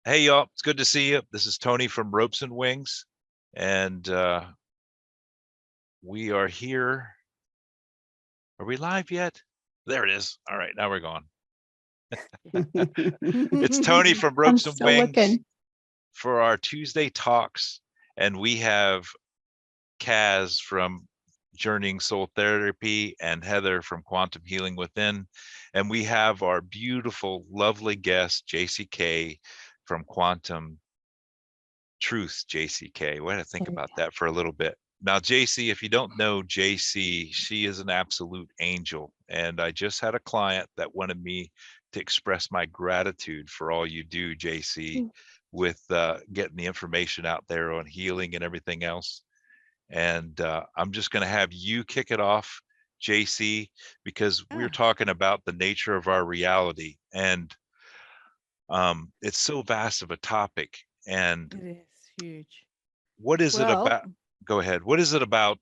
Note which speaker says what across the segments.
Speaker 1: Hey, y'all. It's good to see you. This is Tony from Ropes and Wings, and we are here. Are we live yet? There it is. All right, now we're going. It's Tony from
Speaker 2: I'm
Speaker 1: Ropes and
Speaker 2: still
Speaker 1: Wings
Speaker 2: looking.
Speaker 1: for our Tuesday talks, and we have Kaz from Journeying Soul Therapy and Heather from Quantum Healing Within, and we have our beautiful, lovely guest, JCK from Quantum Truth, JCK. We had to think
Speaker 2: There we
Speaker 1: about
Speaker 2: go.
Speaker 1: that for a little bit. Now, JC, if you don't know JC, she is an absolute angel. And I just had a client that wanted me to express my gratitude for all you do, JC,
Speaker 2: Mm.
Speaker 1: with getting the information out there on healing and everything else. And I'm just going to have you kick it off, JC, because we're
Speaker 3: Ah,
Speaker 1: talking about the nature of our reality. And it's so vast of a topic. And
Speaker 3: it is huge.
Speaker 1: what is it
Speaker 3: Well,
Speaker 1: about? Go ahead. What is it about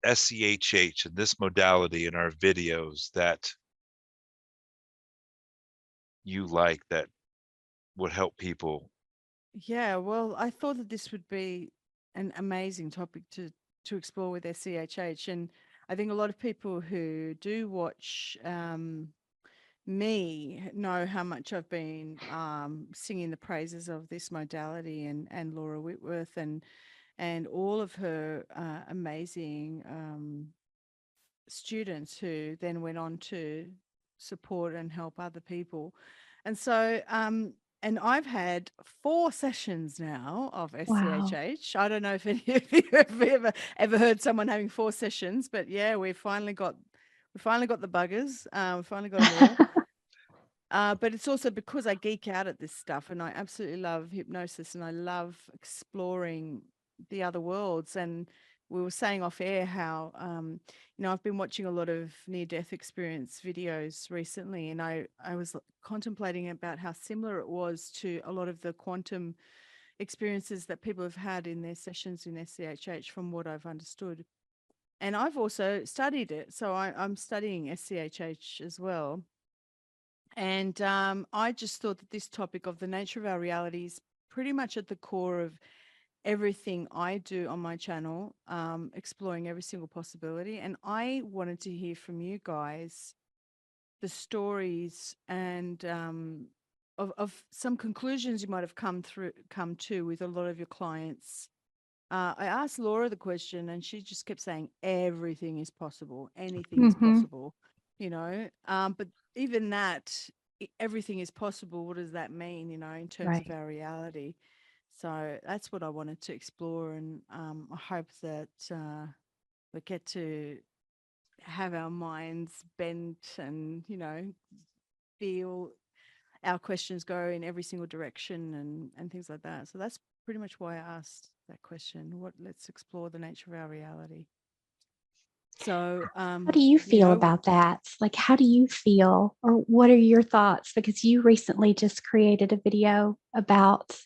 Speaker 1: SCHH and this modality in our videos that you like that would help people?
Speaker 3: yeah, well, I thought that this would be an amazing topic to explore with SCHH, and I think a lot of people who do watch me know how much I've been singing the praises of this modality and Laura Whitworth and all of her amazing students who then went on to support and help other people. And so, and I've had 4 sessions now of
Speaker 2: Wow.
Speaker 3: SCHH. I don't know if any of you have ever heard someone having 4 sessions, but yeah, we finally got the buggers. We finally got them all. But it's also because I geek out at this stuff and I absolutely love hypnosis and I love exploring the other worlds. And we were saying off air how, I've been watching a lot of near death experience videos recently, and I was contemplating about how similar it was to a lot of the quantum experiences that people have had in their sessions in SCHH, from what I've understood. And I've also studied it. So I'm studying SCHH as well. And I just thought that this topic of the nature of our reality is pretty much at the core of everything I do on my channel, exploring every single possibility. And I wanted to hear from you guys the stories and of some conclusions you might have come to with a lot of your clients. I asked Laura the question, and she just kept saying everything is possible, anything is
Speaker 2: Hmm.
Speaker 3: possible, But even that, everything is possible. What does that mean, in terms of
Speaker 2: Right.
Speaker 3: our reality? So that's what I wanted to explore, and I hope that we get to have our minds bent and feel our questions go in every single direction and things like that. So that's pretty much why I asked that question. Let's explore the nature of our reality. So,
Speaker 2: How do you feel about that? Like, how do you feel, or what are your thoughts? Because you recently just created a video about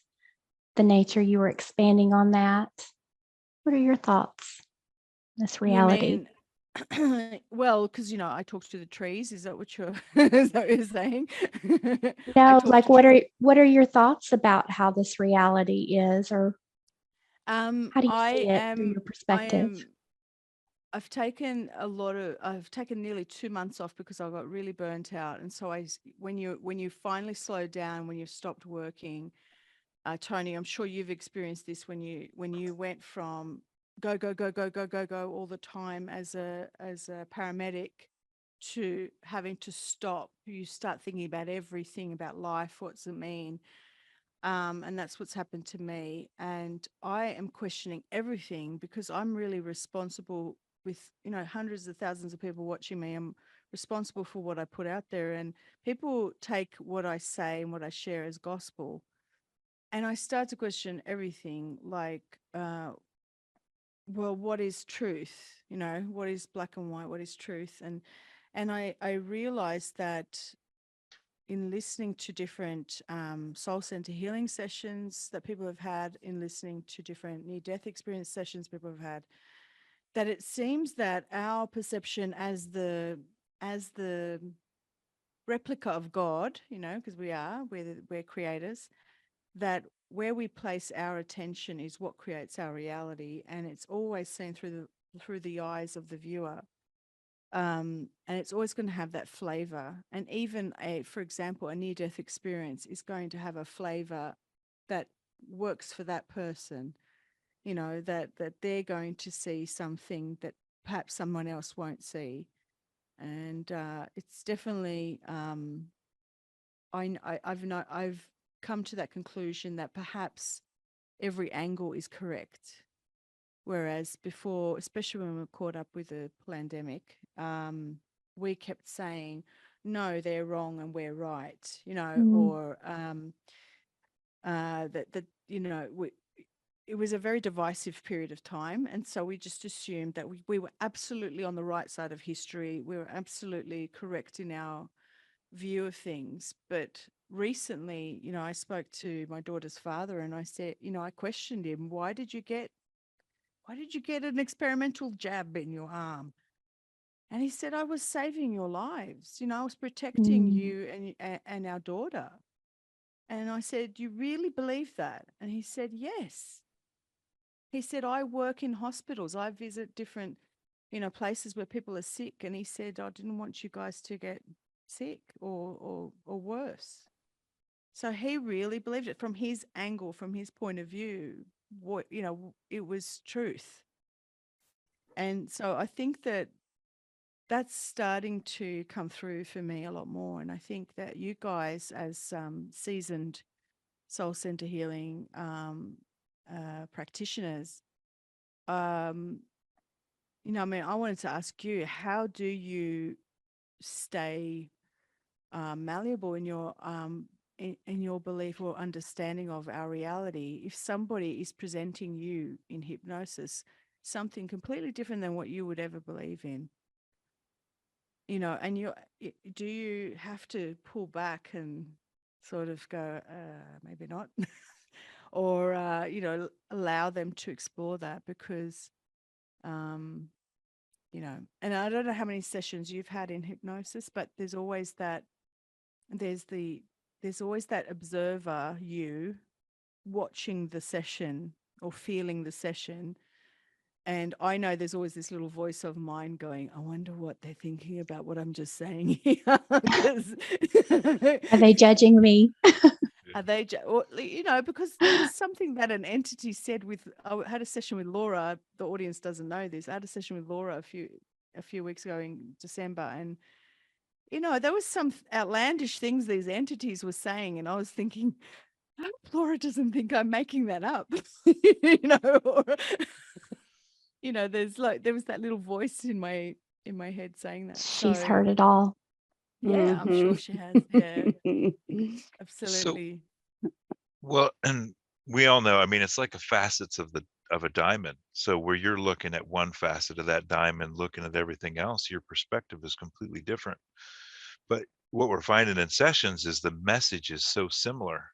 Speaker 2: the nature, you were expanding on that. What are your thoughts? This
Speaker 3: you
Speaker 2: reality.
Speaker 3: mean, well, because I talk to the trees. Is that what you're is that what you're saying? I
Speaker 2: No,
Speaker 3: talk
Speaker 2: like
Speaker 3: to trees.
Speaker 2: what are your thoughts about how this reality is, or how do you see
Speaker 3: I
Speaker 2: it through
Speaker 3: am
Speaker 2: your
Speaker 3: I
Speaker 2: perspective?
Speaker 3: am I've taken nearly 2 months off because I got really burnt out. And so when you finally slow down, when you've stopped working, Tony, I'm sure you've experienced this when you went from go, go, go, go, go, go, go all the time as a paramedic to having to stop. You start thinking about everything about life. What's it mean? And that's what's happened to me. And I am questioning everything because I'm really responsible with, hundreds of thousands of people watching me. I'm responsible for what I put out there. And people take what I say and what I share as gospel. And I start to question everything like, well, what is truth? What is black and white? What is truth? And I realized that in listening to different soul center healing sessions that people have had, in listening to different near death experience sessions people have had, that it seems that our perception as the replica of God, because we're creators, that where we place our attention is what creates our reality, and it's always seen through the eyes of the viewer. And it's always going to have that flavor. And even for example, a near-death experience is going to have a flavor that works for that person. You know, that they're going to see something that perhaps someone else won't see. And it's definitely, I've come to that conclusion that perhaps every angle is correct. Whereas before, especially when we were caught up with the pandemic, we kept saying, no, they're wrong and we're right, you know, or that you know, it was a very divisive period of time. And so we just assumed that we were absolutely on the right side of history. We were absolutely correct in our view of things. But recently, you know, I spoke to my daughter's father and I said, you know, I questioned him, why did you get an experimental jab in your arm? And he said, I was saving your lives. You know, I was protecting you and our daughter. And I said, you really believe that? And he said, yes. He said, I work in hospitals. I visit different, you know, places where people are sick. And he said, I didn't want you guys to get sick or worse. So he really believed it from his angle, from his point of view. What, you know, it was truth. And so I think that that's starting to come through for me a lot more. And I think that you guys, as seasoned soul center healing practitioners, you know, I mean, I wanted to ask you, how do you stay malleable in your belief or understanding of our reality if somebody is presenting you in hypnosis something completely different than what you would ever believe in? You know, and do you have to pull back and sort of go, maybe not, or you know, allow them to explore that? Because you know, and I don't know how many sessions you've had in hypnosis, but there's always that observer, you watching the session or feeling the session. And I know there's always this little voice of mine going, I wonder what they're thinking about what I'm just saying here.
Speaker 2: Are they judging me?
Speaker 3: Are they, or, you know, because there was something that an entity said I had a session with Laura. The audience doesn't know this. I had a session with Laura a few weeks ago in December. And, you know, there was some outlandish things these entities were saying. And I was thinking, I hope Laura doesn't think I'm making that up, you know, or, you know, there was that little voice in my head saying that.
Speaker 2: She's
Speaker 3: So
Speaker 2: heard it all.
Speaker 3: yeah, I'm sure she has. Yeah,
Speaker 1: So,
Speaker 3: absolutely.
Speaker 1: well, and we all know, I mean, it's like a facets of a diamond. So where you're looking at one facet of that diamond, looking at everything else, your perspective is completely different. But what we're finding in sessions is the message is so similar.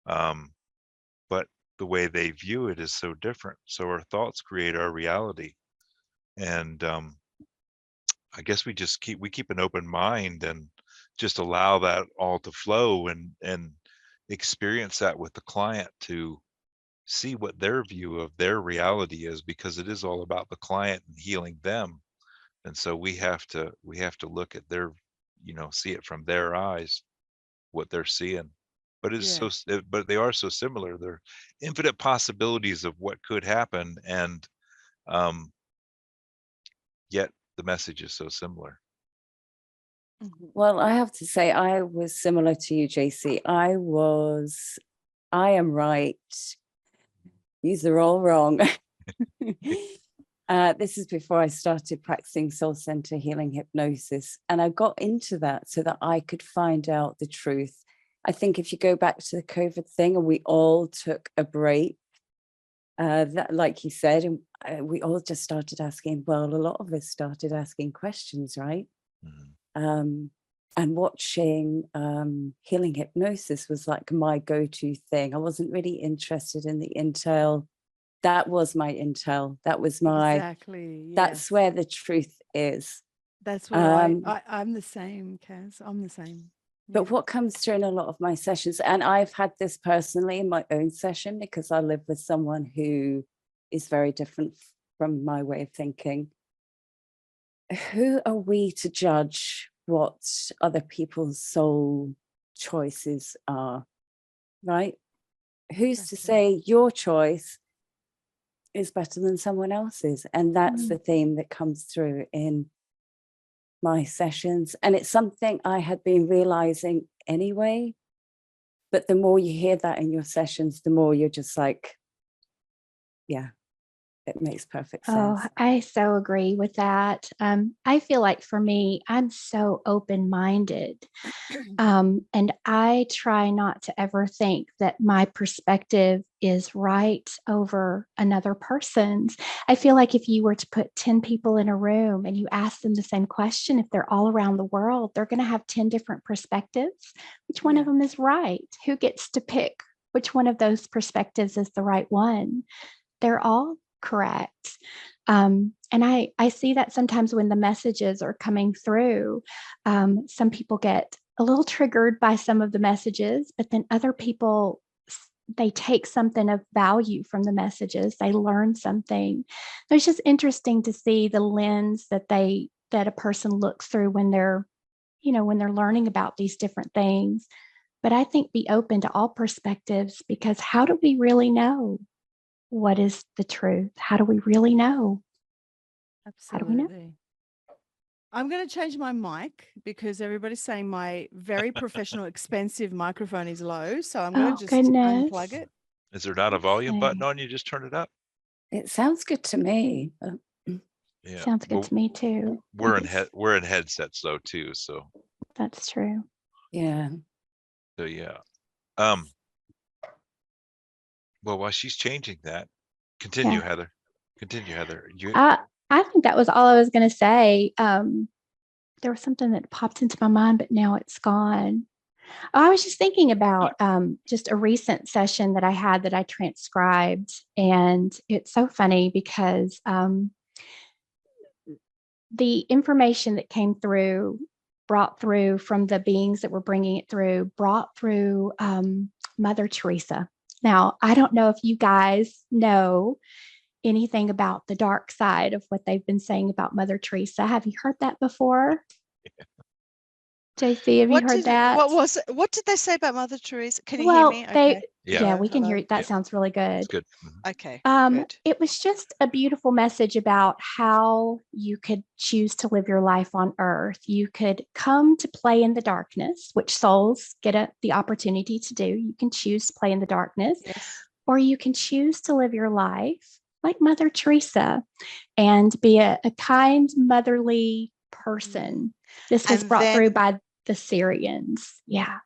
Speaker 1: But the way they view it is so different. So our thoughts create our reality. And I guess we keep an open mind and just allow that all to flow and experience that with the client to see what their view of their reality is, because it is all about the client and healing them. And so we have to look at their, you know, see it from their eyes, what they're seeing. But but they are so similar. There are infinite possibilities of what could happen, and yet the message is so similar.
Speaker 4: Well, I have to say, I was similar to you, JC. I am right. These are all wrong. This is before I started practicing soul center healing hypnosis. And I got into that so that I could find out the truth. I think if you go back to the COVID thing and we all took a break, that, like you said, and we all just started asking, well, a lot of us started asking questions, right? Mm-hmm. And watching healing hypnosis was like my go-to thing. I wasn't really interested in the intel. That was my intel. That was my,
Speaker 3: exactly. Yes.
Speaker 4: That's where the truth is.
Speaker 3: That's where I'm the same, Kaz. I'm the same.
Speaker 4: But what comes through in a lot of my sessions, and I've had this personally in my own session because I live with someone who is very different from my way of thinking. Who are we to judge what other people's soul choices are, right? Who's to say your choice is better than someone else's? And that's the theme that comes through in my sessions. And it's something I had been realizing anyway, but the more you hear that in your sessions, the more you're just like, yeah, it makes perfect sense.
Speaker 2: Oh, I so agree with that. I feel like for me, I'm so open-minded. And I try not to ever think that my perspective is right over another person's. I feel like if you were to put 10 people in a room and you ask them the same question, if they're all around the world, they're going to have 10 different perspectives. Which one of them is right? Who gets to pick which one of those perspectives is the right one? They're all correct. And I see that sometimes when the messages are coming through, some people get a little triggered by some of the messages, but then other people, they take something of value from the messages. They learn something. So it's just interesting to see the lens that a person looks through when they're, when they're learning about these different things. But I think be open to all perspectives, because how do we really know what is the truth? How do we really know? How do we know?
Speaker 3: Absolutely. I'm going to change my mic because everybody's saying my very professional, expensive microphone is low. So I'm going to just unplug it.
Speaker 1: Is there not a volume button on? You just turn it up.
Speaker 4: It sounds good to me.
Speaker 1: Yeah,
Speaker 2: sounds good to me too.
Speaker 1: We're in headsets though too, so
Speaker 2: that's true.
Speaker 4: Yeah.
Speaker 1: So yeah. Well, while she's changing that, continue, Heather. Continue, Heather.
Speaker 2: I think that was all I was going to say. There was something that popped into my mind, but now it's gone. I was just thinking about just a recent session that I had that I transcribed. And it's so funny because the information that came through, brought through from the beings that were bringing it through, brought through Mother Teresa. Now, I don't know if you guys know anything about the dark side of what they've been saying about Mother Teresa. Have you heard that before? JC, have you heard that?
Speaker 5: What did they say about Mother Teresa? Can you hear me?
Speaker 2: Okay. Yeah, we can hear you. That sounds really good.
Speaker 1: Good.
Speaker 5: Okay. Good.
Speaker 2: It was just a beautiful message about how you could choose to live your life on earth. You could come to play in the darkness, which souls get the opportunity to do. You can choose to play in the darkness, or you can choose to live your life like Mother Teresa and be a kind, motherly person. This was brought through by the Syrians. Yeah.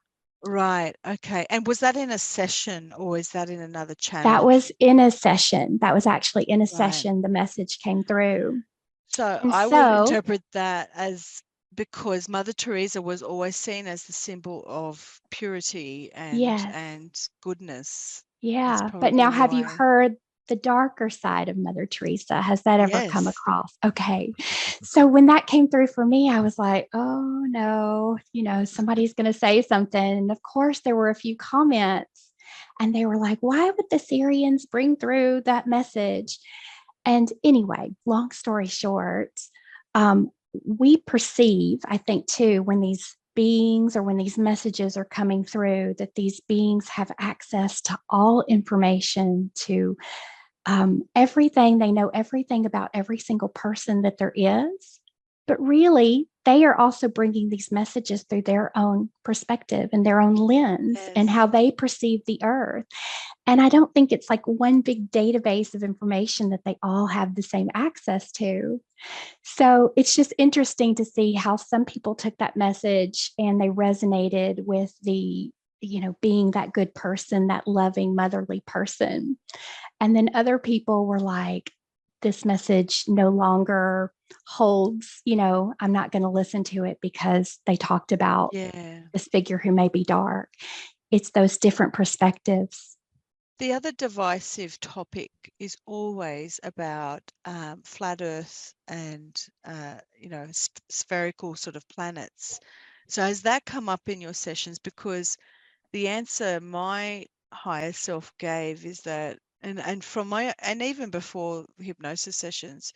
Speaker 5: Right. Okay. And was that in a session or is that in another channel?
Speaker 2: That was in a session. That was actually in a session. The message came through.
Speaker 5: So I would interpret that as, because Mother Teresa was always seen as the symbol of purity and goodness.
Speaker 2: Yeah. But now have you heard the darker side of Mother Teresa? Has that ever come across? Okay. So when that came through for me, I was like, oh no, somebody's going to say something. And of course there were a few comments and they were like, why would the Syrians bring through that message? And anyway, long story short, we perceive, I think too, when these beings or when these messages are coming through, that these beings have access to all information, to everything. They know everything about every single person that there is. But really, they are also bringing these messages through their own perspective and their own lens and how they perceive the earth. And I don't think it's like one big database of information that they all have the same access to. So it's just interesting to see how some people took that message and they resonated with the, being that good person, that loving, motherly person. And then other people were like, this message no longer holds, I'm not going to listen to it because they talked about this figure who may be dark. It's those different perspectives.
Speaker 5: The other divisive topic is always about flat Earth and, spherical sort of planets. So has that come up in your sessions? Because the answer my higher self gave is that, and from my, and even before hypnosis sessions,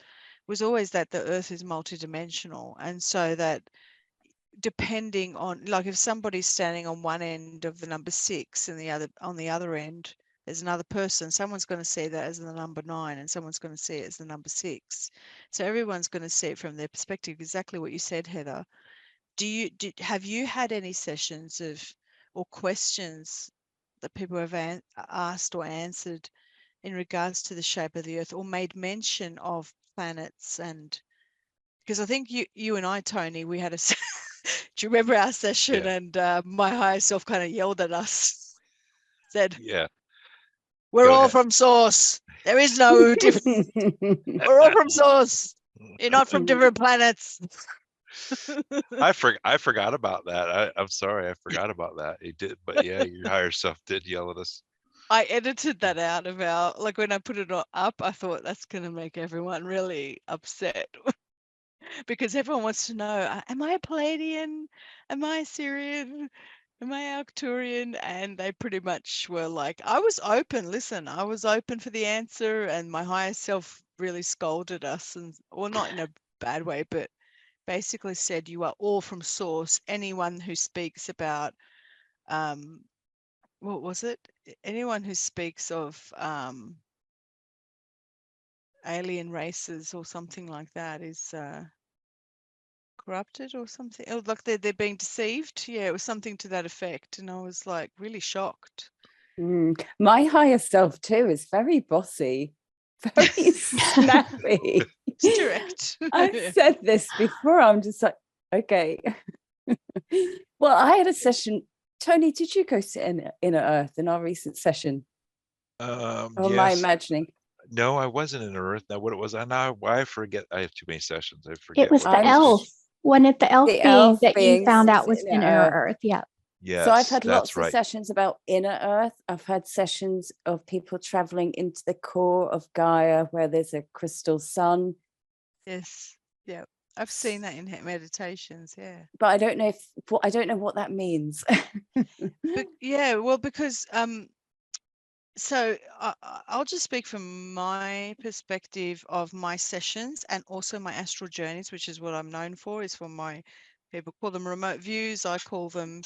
Speaker 5: was always that the earth is multidimensional. And so that depending on, like, if somebody's standing on one end of the number 6 and the other on the other end, there's another person, someone's going to see that as the number 9 and someone's going to see it as the number 6. So everyone's going to see it from their perspective, exactly what you said, Heather. Have you had any sessions of, or questions that people have asked or answered in regards to the shape of the earth, or made mention of planets? And because I think you and I, Tony, we had a do you remember our session?
Speaker 1: Yeah.
Speaker 5: And my higher self kind of yelled at us, said,
Speaker 1: Yeah.
Speaker 5: we're
Speaker 1: Go
Speaker 5: all
Speaker 1: ahead.
Speaker 5: from source, there is no difference, we're all from source, you're not from different planets.
Speaker 1: I forgot about that. I'm sorry, I forgot about that. It did, but yeah, your higher self did yell at us.
Speaker 5: I edited that out of our, like, when I put it up, I thought that's going to make everyone really upset because everyone wants to know, am I a Palladian? Am I Syrian? Am I Arcturian? And they pretty much were like, I was open. Listen, I was open for the answer, and my higher self really scolded us, and, well, not in a bad way, but basically said, you are all from source. Anyone who speaks about, what was it? Anyone who speaks of alien races or something like that is corrupted or something. Oh, like they're being deceived. Yeah, it was something to that effect. And I was like really shocked.
Speaker 4: My higher self too is very bossy, very snappy.
Speaker 5: It's direct.
Speaker 4: I've said this before. I'm just like, okay. Well, I had a session. Tony, did you go sit in Inner Earth in our recent session? Or am I
Speaker 1: Yes.
Speaker 4: imagining?
Speaker 1: No, I wasn't in Earth. Now, what it was, I forget. I have too many sessions. I forget.
Speaker 2: It was
Speaker 1: what
Speaker 2: the
Speaker 1: it was.
Speaker 2: elf. Wasn't it the elf
Speaker 4: The
Speaker 2: being
Speaker 4: elf
Speaker 2: that you
Speaker 4: being
Speaker 2: found out was
Speaker 4: sits
Speaker 2: in Inner Earth? Yeah.
Speaker 1: Yes,
Speaker 4: So I've had
Speaker 1: that's
Speaker 4: lots
Speaker 1: right.
Speaker 4: of sessions about Inner Earth. I've had sessions of people traveling into the core of Gaia, where there's a crystal sun.
Speaker 5: Yes. Yeah. I've seen that in meditations. Yeah.
Speaker 4: But I don't know I don't know what that means.
Speaker 5: But yeah, well, because so I'll just speak from my perspective of my sessions and also my astral journeys, which is what I'm known for, is for my, people call them remote views. I call them,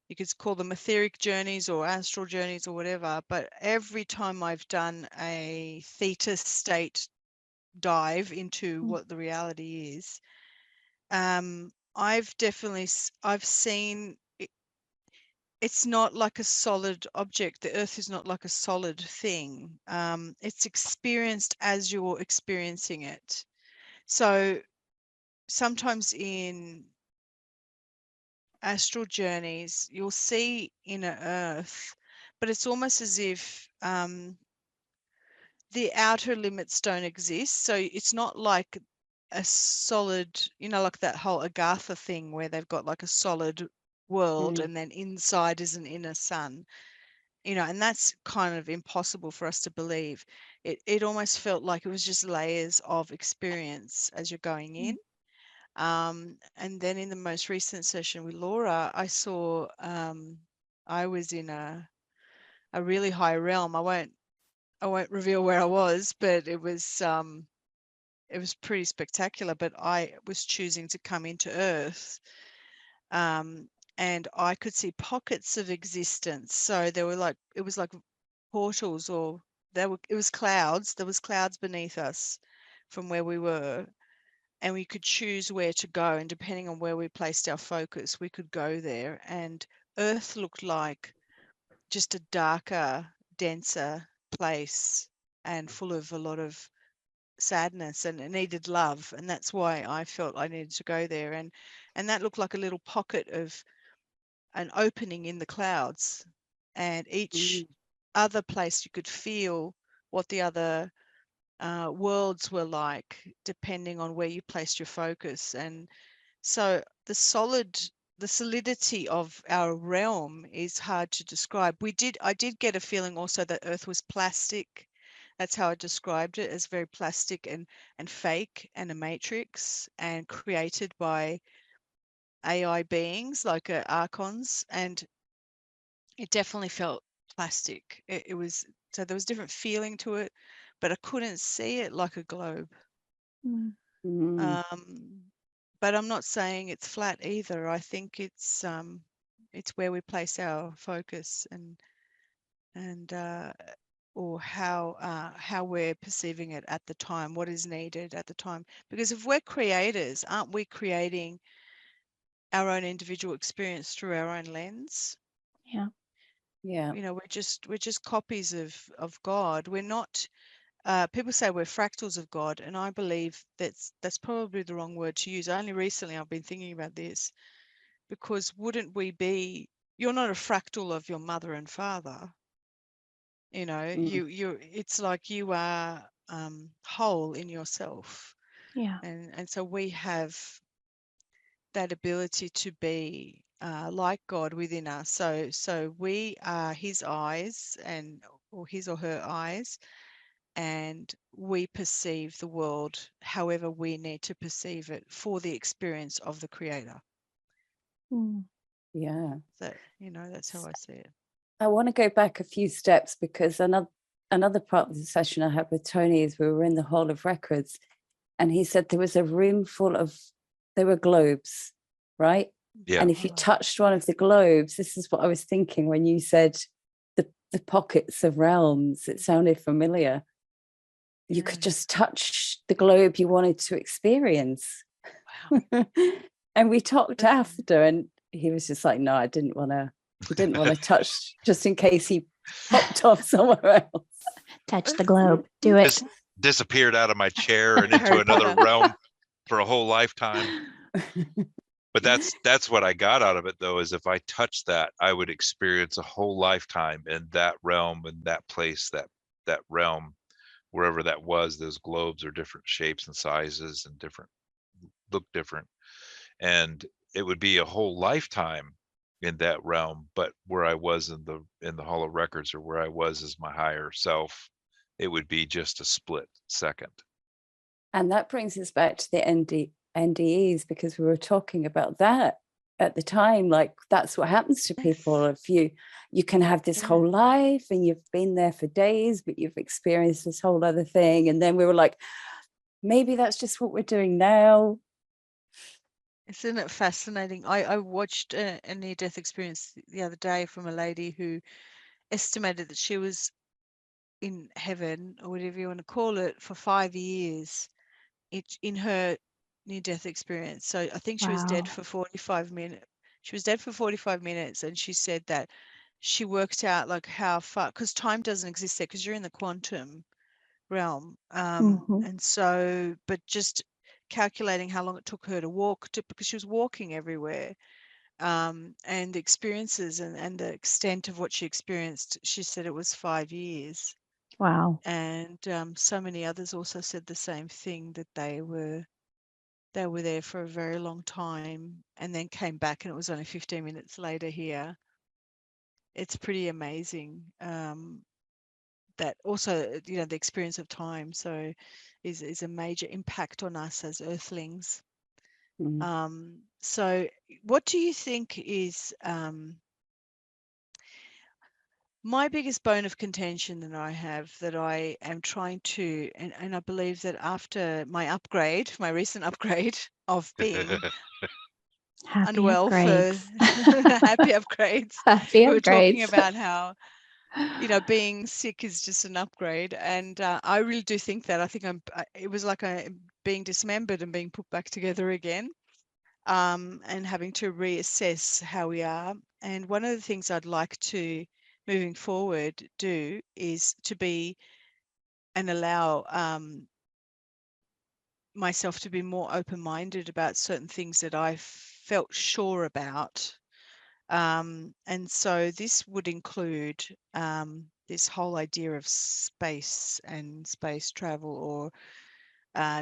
Speaker 5: you could call them etheric journeys or astral journeys or whatever. But every time I've done a theta state dive into what the reality is, I've seen it's not like a solid object. The earth is not like a solid thing. It's experienced as you're experiencing it. So sometimes in astral journeys, you'll see inner earth, but it's almost as if the outer limits don't exist. So it's not like a solid, like that whole Agatha thing where they've got like a solid world and then inside is an inner sun. And that's kind of impossible for us to believe. It almost felt like it was just layers of experience as you're going in. And then in the most recent session with Laura, I saw I was in a really high realm. I won't reveal where I was, but it was pretty spectacular. But I was choosing to come into Earth. And I could see pockets of existence. So there were it was like portals, or it was clouds. There was clouds beneath us from where we were, and we could choose where to go. And depending on where we placed our focus, we could go there. And Earth looked like just a darker, denser place and full of a lot of sadness, and it needed love. And that's why I felt I needed to go there. And that looked like a little pocket of an opening in the clouds, and each other place you could feel what the other worlds were like depending on where you placed your focus. And so the solidity of our realm is hard to describe. I did get a feeling also that Earth was plastic. That's how I described it, as very plastic and fake and a matrix and created by AI beings, like archons, and it definitely felt plastic. It was, so there was different feeling to it, but I couldn't see it like a globe.
Speaker 2: Mm.
Speaker 5: But I'm not saying it's flat either. I think it's where we place our focus and or how we're perceiving it at the time, what is needed at the time. Because if we're creators, aren't we creating our own individual experience through our own lens?
Speaker 2: Yeah.
Speaker 4: Yeah.
Speaker 5: You know, we're just copies of God. We're not. People say we're fractals of God, and I believe that's probably the wrong word to use. Only recently I've been thinking about this, because wouldn't we be? You're not a fractal of your mother and father. You know, you. It's like you are whole in yourself,
Speaker 2: Yeah.
Speaker 5: and so we have that ability to be like God within us. So we are His eyes, or His or her eyes, and we perceive the world however we need to perceive it for the experience of the Creator.
Speaker 2: Mm.
Speaker 4: Yeah.
Speaker 5: So, that's how I see it.
Speaker 4: I want to go back a few steps, because another part of the session I had with Tony is we were in the Hall of Records, and he said there was a room full of, there were globes, right?
Speaker 1: Yeah.
Speaker 4: And if you touched one of the globes, this is what I was thinking when you said the pockets of realms, it sounded familiar. You could just touch the globe you wanted to experience.
Speaker 5: Wow.
Speaker 4: And we talked after, and he was just like, no, he didn't want to touch, just in case he popped off somewhere else.
Speaker 2: Touch the globe. Do it.
Speaker 1: Just disappeared out of my chair and into
Speaker 5: Harry
Speaker 1: another
Speaker 5: Potter.
Speaker 1: realm for a whole lifetime. But that's what I got out of it, though, is if I touched that, I would experience a whole lifetime in that realm, in that place, that realm, wherever that was. Those globes are different shapes and sizes and look different, and it would be a whole lifetime in that realm. But where I was in the Hall of Records, or where I was as my higher self, it would be just a split second.
Speaker 4: And that brings us back to the NDEs, because we were talking about that at the time. Like, that's what happens to people. If you can have this whole life and you've been there for days, but you've experienced this whole other thing. And then we were like, maybe that's just what we're doing now.
Speaker 5: Isn't it fascinating? I watched a near-death experience the other day from a lady who estimated that she was in heaven, or whatever you want to call it, for 5 years in her near-death experience. So I think she was dead
Speaker 2: Wow.
Speaker 5: for 45 minutes. She was dead for 45 minutes, and she said that she worked out like how far, because time doesn't exist there, because you're in the quantum realm.
Speaker 2: Mhm.
Speaker 5: And so, but just calculating how long it took her to walk because she was walking everywhere, and the experiences and the extent of what she experienced, she said it was 5 years.
Speaker 2: Wow.
Speaker 5: And so many others also said the same thing, that they were there for a very long time and then came back, and it was only 15 minutes later here. It's pretty amazing. That also, the experience of time is a major impact on us as earthlings. So what do you think is my biggest bone of contention that I have, that I am trying to, and I believe that after my recent upgrade of being
Speaker 2: Happy
Speaker 5: unwell for
Speaker 2: upgrades.
Speaker 5: happy upgrades,
Speaker 2: Happy
Speaker 5: we were talking
Speaker 2: upgrades.
Speaker 5: about how, being sick is just an upgrade. And I really do think that. I think it was like being dismembered and being put back together again, and having to reassess how we are. And one of the things I'd like to, moving forward, do is to be and allow myself to be more open-minded about certain things that I felt sure about. And so this would include this whole idea of space and space travel, or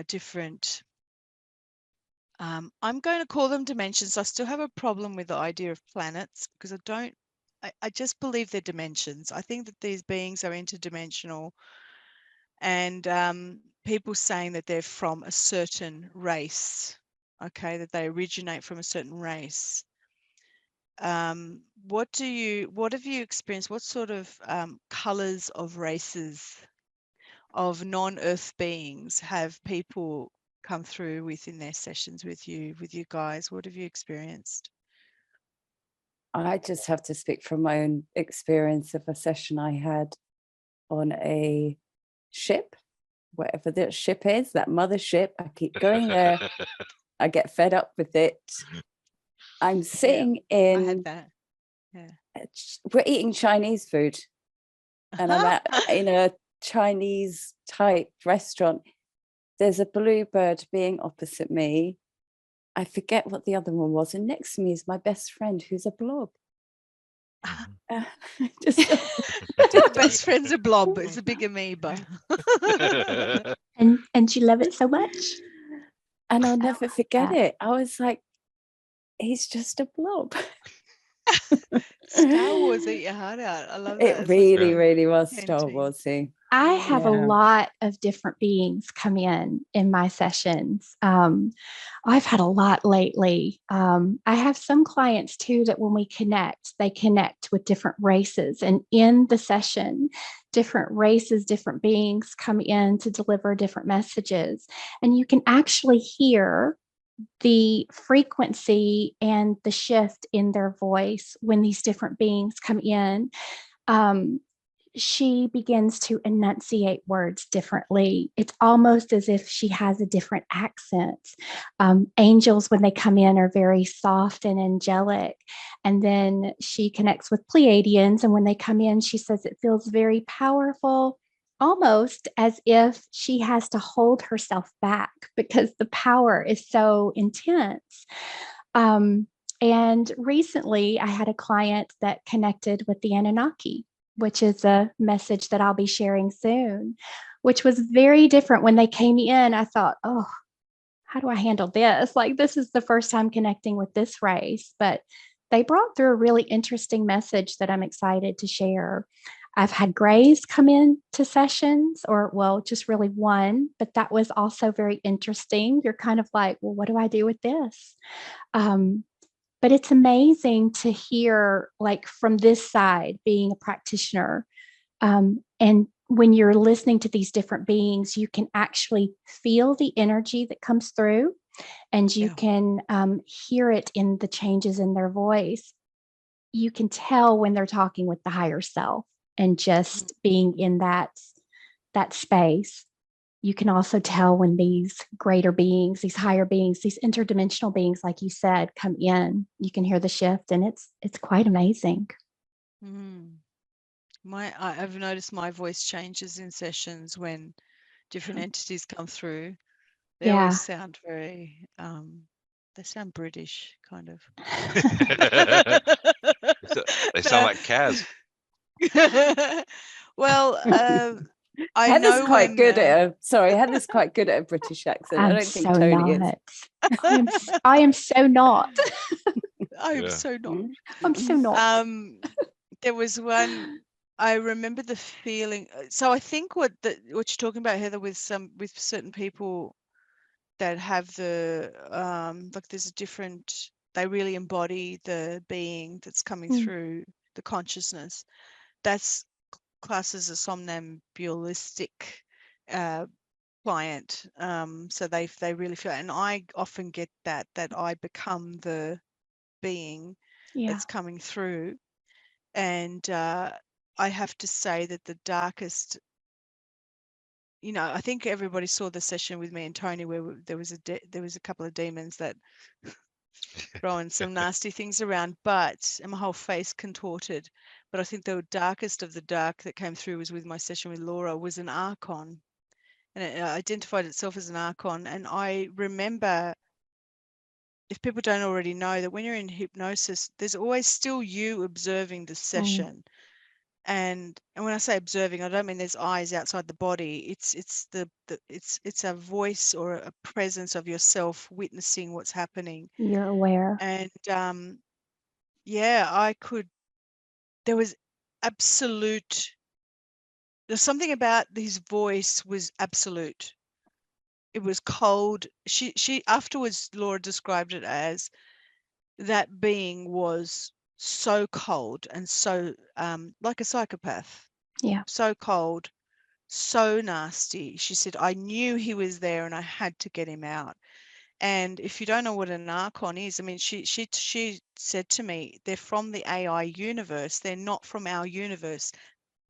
Speaker 5: different, I'm going to call them dimensions. I still have a problem with the idea of planets, because I just believe they're dimensions. I think that these beings are interdimensional, and people saying that they're from a certain race okay, that they originate from a certain race. What have you experienced? What sort of colors of races of non-earth beings have people come through within their sessions with you guys? What have you experienced?
Speaker 4: I just have to speak from my own experience of a session I had on a ship, whatever the ship is, that mothership. I keep going there. I get fed up with it. I'm sitting
Speaker 5: I had
Speaker 4: in,
Speaker 5: that. Yeah.
Speaker 4: we're eating Chinese food, and I'm in a Chinese type restaurant. There's a bluebird being opposite me. I forget what the other one was. And next to me is my best friend, who's a blob. Just
Speaker 5: My best friend's a blob. It's a big amoeba.
Speaker 2: And you love it so much.
Speaker 4: And I'll never forget
Speaker 2: that.
Speaker 4: it. I was like, he's just a blob.
Speaker 5: Star Wars, eat your heart out. I love that.
Speaker 4: It
Speaker 5: It's
Speaker 4: really,
Speaker 1: Yeah.
Speaker 4: really was Star
Speaker 5: hinting.
Speaker 4: Warsy.
Speaker 2: I have a
Speaker 4: Yeah.
Speaker 2: lot of different beings come in my sessions. I've had a lot lately. I have some clients too that when we connect, they connect with different races. And in the session, different races, different beings come in to deliver different messages. And you can actually hear the frequency and the shift in their voice when these different beings come in. She begins to enunciate words differently. It's almost as if she has a different accent. Angels, when they come in, are very soft and angelic. And then she connects with Pleiadians. And when they come in, she says it feels very powerful, almost as if she has to hold herself back because the power is so intense. And recently, I had a client that connected with the Anunnaki, which is a message that I'll be sharing soon, which was very different. When they came in, I thought, oh, how do I handle this? Like, this is the first time connecting with this race, but they brought through a really interesting message that I'm excited to share. I've had grays come in to sessions, or well, just really one, but that was also very interesting. You're kind of like, well, what do I do with this? But it's amazing to hear, like, from this side, being a practitioner. And when you're listening to these different beings, you can actually feel the energy that comes through, and you can hear it in the changes in their voice. You can tell when they're talking with the higher self and just being in that space. You can also tell when these greater beings, these higher beings, these interdimensional beings, like you said, come in. You can hear the shift, and it's quite amazing.
Speaker 5: I've noticed my voice changes in sessions when different entities come through. They always sound very they sound British, kind of.
Speaker 1: They sound like Kaz.
Speaker 5: Well, I
Speaker 4: Heather's
Speaker 5: know
Speaker 4: quite
Speaker 5: when
Speaker 4: good at Heather's quite good at a British accent. I
Speaker 2: I'm
Speaker 4: don't
Speaker 2: so
Speaker 4: think Tony is.
Speaker 2: not. I am so not.
Speaker 5: I am
Speaker 1: Yeah.
Speaker 5: so not.
Speaker 2: I'm so not.
Speaker 5: There was one. I remember the feeling. So I think what you're talking about, Heather, with certain people that have the like there's a different. They really embody the being that's coming through the consciousness. That's classed as a somnambulistic client. So they really feel, and I often get that I become the being that's coming through. And I have to say that the darkest, I think everybody saw the session with me and Tony where there was a couple of demons that throwing some nasty things around, and my whole face contorted. But I think the darkest of the dark that came through was with my session with Laura, was an archon, and it identified itself as an archon. And I remember, if people don't already know, that when you're in hypnosis, there's always still you observing the session. And when I say observing, I don't mean there's eyes outside the body. It's a voice or a presence of yourself witnessing what's happening.
Speaker 2: You're aware.
Speaker 5: And there was absolute. There's something about his voice was absolute. it was cold. She afterwards, Laura described it as that being was so cold and so like a psychopath.
Speaker 2: Yeah.
Speaker 5: So cold, so nasty. She said, I knew he was there and I had to get him out. And if you don't know what an archon is, I mean, she said to me, they're from the AI universe. They're not from our universe.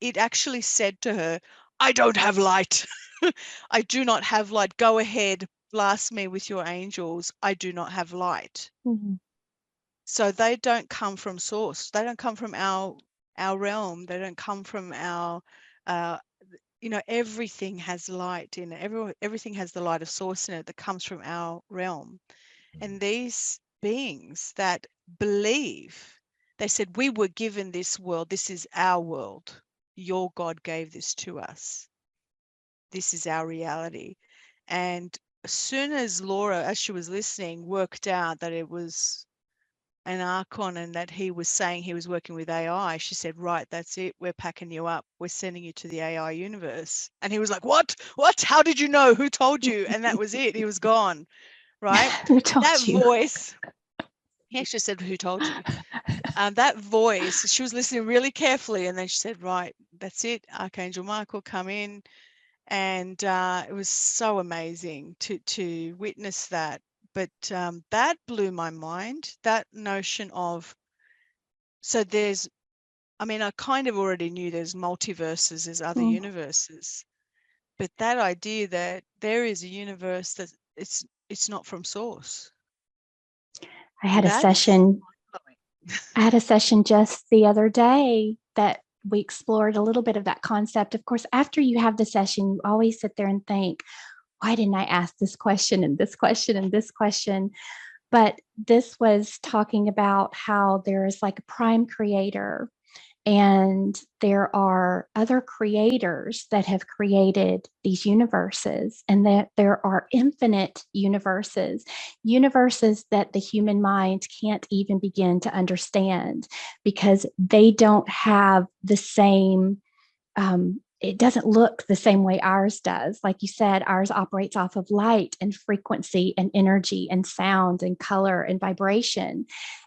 Speaker 5: It actually said to her, I don't have light. I do not have light. Go ahead, blast me with your angels. I do not have light.
Speaker 2: Mm-hmm.
Speaker 5: So they don't come from source. They don't come from our realm. They don't come from our everything has light in it. Everything has the light of source in it that comes from our realm. And these beings that believe, they said, we were given this world. This is our world. Your God gave this to us. This is our reality. And as soon as Laura, as she was listening, worked out that it was an archon and that he was saying he was working with AI, she said, right, that's it. We're packing you up. We're sending you to the AI universe. And he was like, what? How did you know? Who told you? And that was it. He was gone. Right.
Speaker 2: Who told
Speaker 5: That
Speaker 2: you?
Speaker 5: voice, he actually said, who told you? That voice, she was listening really carefully. And then she said, right, that's it. Archangel Michael, come in. And it was so amazing to witness that. But that blew my mind, that notion of, so there's, I mean, I kind of already knew there's multiverses, there's other universes, but that idea that there is a universe that it's not from source.
Speaker 2: I had a
Speaker 5: That's
Speaker 2: session.
Speaker 5: mind-blowing.
Speaker 2: I had a session just the other day that we explored a little bit of that concept. Of course, after you have the session, you always sit there and think, why didn't I ask this question and this question and this question? But this was talking about how there is like a prime creator and there are other creators that have created these universes, and that there are infinite universes that the human mind can't even begin to understand because they don't have the same it doesn't look the same way ours does. Like you said, ours operates off of light and frequency and energy and sound and color and vibration.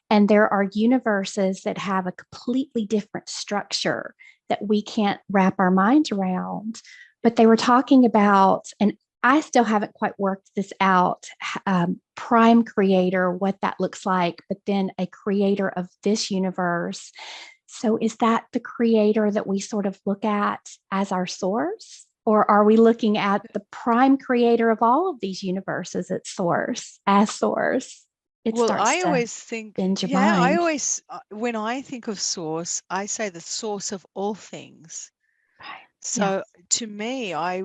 Speaker 2: And there are universes that have a completely different structure that we can't wrap our minds around. But they were talking about, and I still haven't quite worked this out, prime creator, what that looks like, but then a creator of this universe. So is that the creator that we sort of look at as our source? Or are we looking at the prime creator of all of these universes at source, as source? It
Speaker 5: Well,
Speaker 2: starts
Speaker 5: I
Speaker 2: to
Speaker 5: always think,
Speaker 2: bend your
Speaker 5: yeah, I
Speaker 2: mind.
Speaker 5: always, when I think of source, I say the source of all things.
Speaker 2: Right.
Speaker 5: So to me, I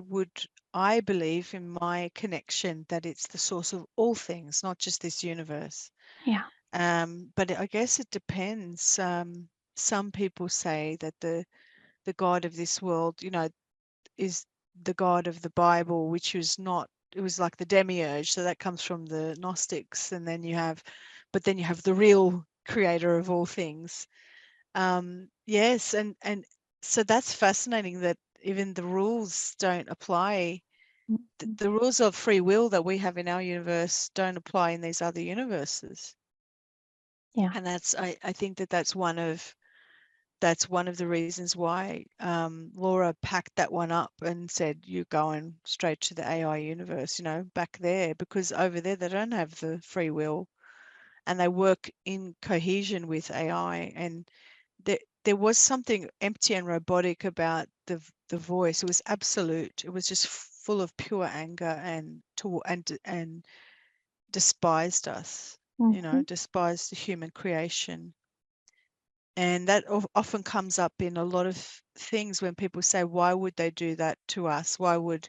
Speaker 5: believe in my connection that it's the source of all things, not just this universe.
Speaker 2: Yeah.
Speaker 5: But I guess it depends. Some people say that the God of this world, is the God of the Bible, which was not, it was like the demiurge. So that comes from the Gnostics. And then you have the real creator of all things. Yes. And so that's fascinating that even the rules don't apply. The rules of free will that we have in our universe don't apply in these other universes.
Speaker 2: Yeah.
Speaker 5: And I think that's one of the reasons why Laura packed that one up and said, you're going straight to the AI universe, back there, because over there they don't have the free will and they work in cohesion with AI. And there was something empty and robotic about the voice. It was absolute. It was just full of pure anger and despised us, despised the human creation. And that often comes up in a lot of things when people say, why would they do that to us? So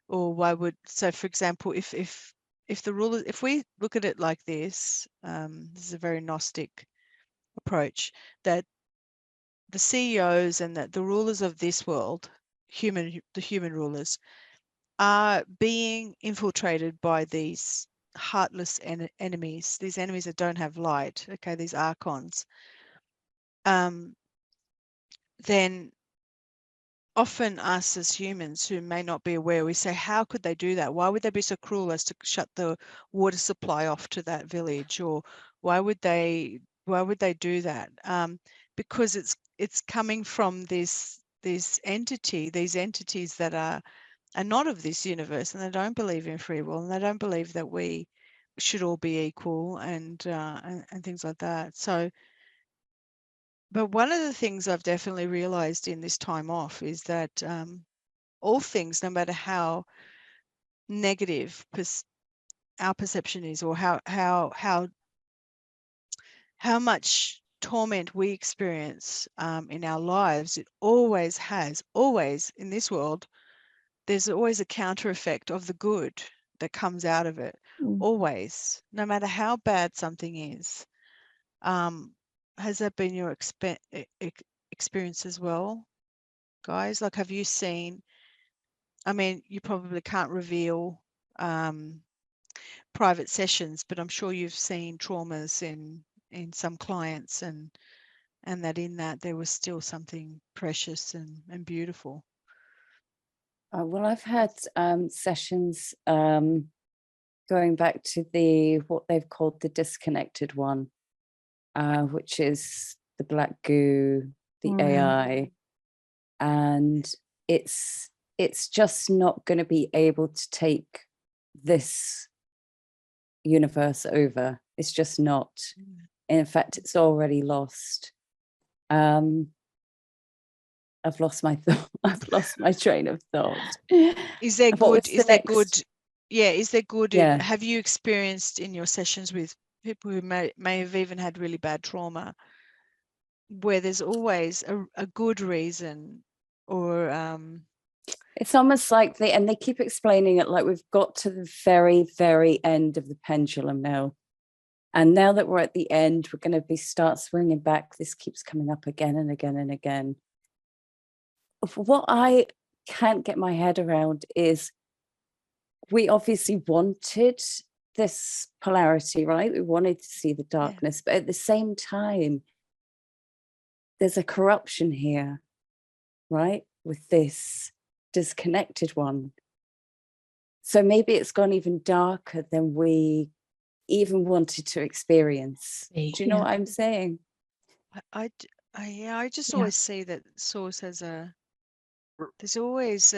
Speaker 5: for example, if the rule, if we look at it like this is a very Gnostic approach, that the CEOs and that the rulers of this world, the human rulers, are being infiltrated by these heartless enemies, these enemies that don't have light, okay, these archons, then often us as humans who may not be aware, we say, how could they do that? Why would they be so cruel as to shut the water supply off to that village? Or why would they do that? Because it's coming from these entities that are not of this universe, and they don't believe in free will, and they don't believe that we should all be equal, and things like that. So, but one of the things I've definitely realized in this time off is that all things, no matter how negative our perception is, or how much torment we experience in our lives, it always in this world, there's always a counter effect of the good that comes out of it. Always, no matter how bad something is. Has that been your experience as well, guys? Like, have you seen, I mean, you probably can't reveal private sessions, but I'm sure you've seen traumas in some clients, and that in that there was still something precious and beautiful.
Speaker 4: Well, I've had sessions going back to what they've called the disconnected one, which is the black goo, the AI, and it's just not going to be able to take this universe over. It's just not. In fact, it's already lost. I've lost my thought. I've lost my train of thought.
Speaker 5: Is there good? Is there good? Yeah. Is there good?
Speaker 4: Yeah.
Speaker 5: Have you experienced in your sessions with people who may have even had really bad trauma, where there's always a good reason, or
Speaker 4: it's almost like they keep explaining it like we've got to the very, very end of the pendulum now. And now that we're at the end, we're going to start swinging back. This keeps coming up again and again and again. What I can't get my head around is we obviously wanted this polarity, right? We wanted to see the darkness, but at the same time, there's a corruption here, right? With this disconnected one. So maybe it's gone even darker than we even wanted to experience. Do you know what I'm saying?
Speaker 5: I just always see that Source has there's always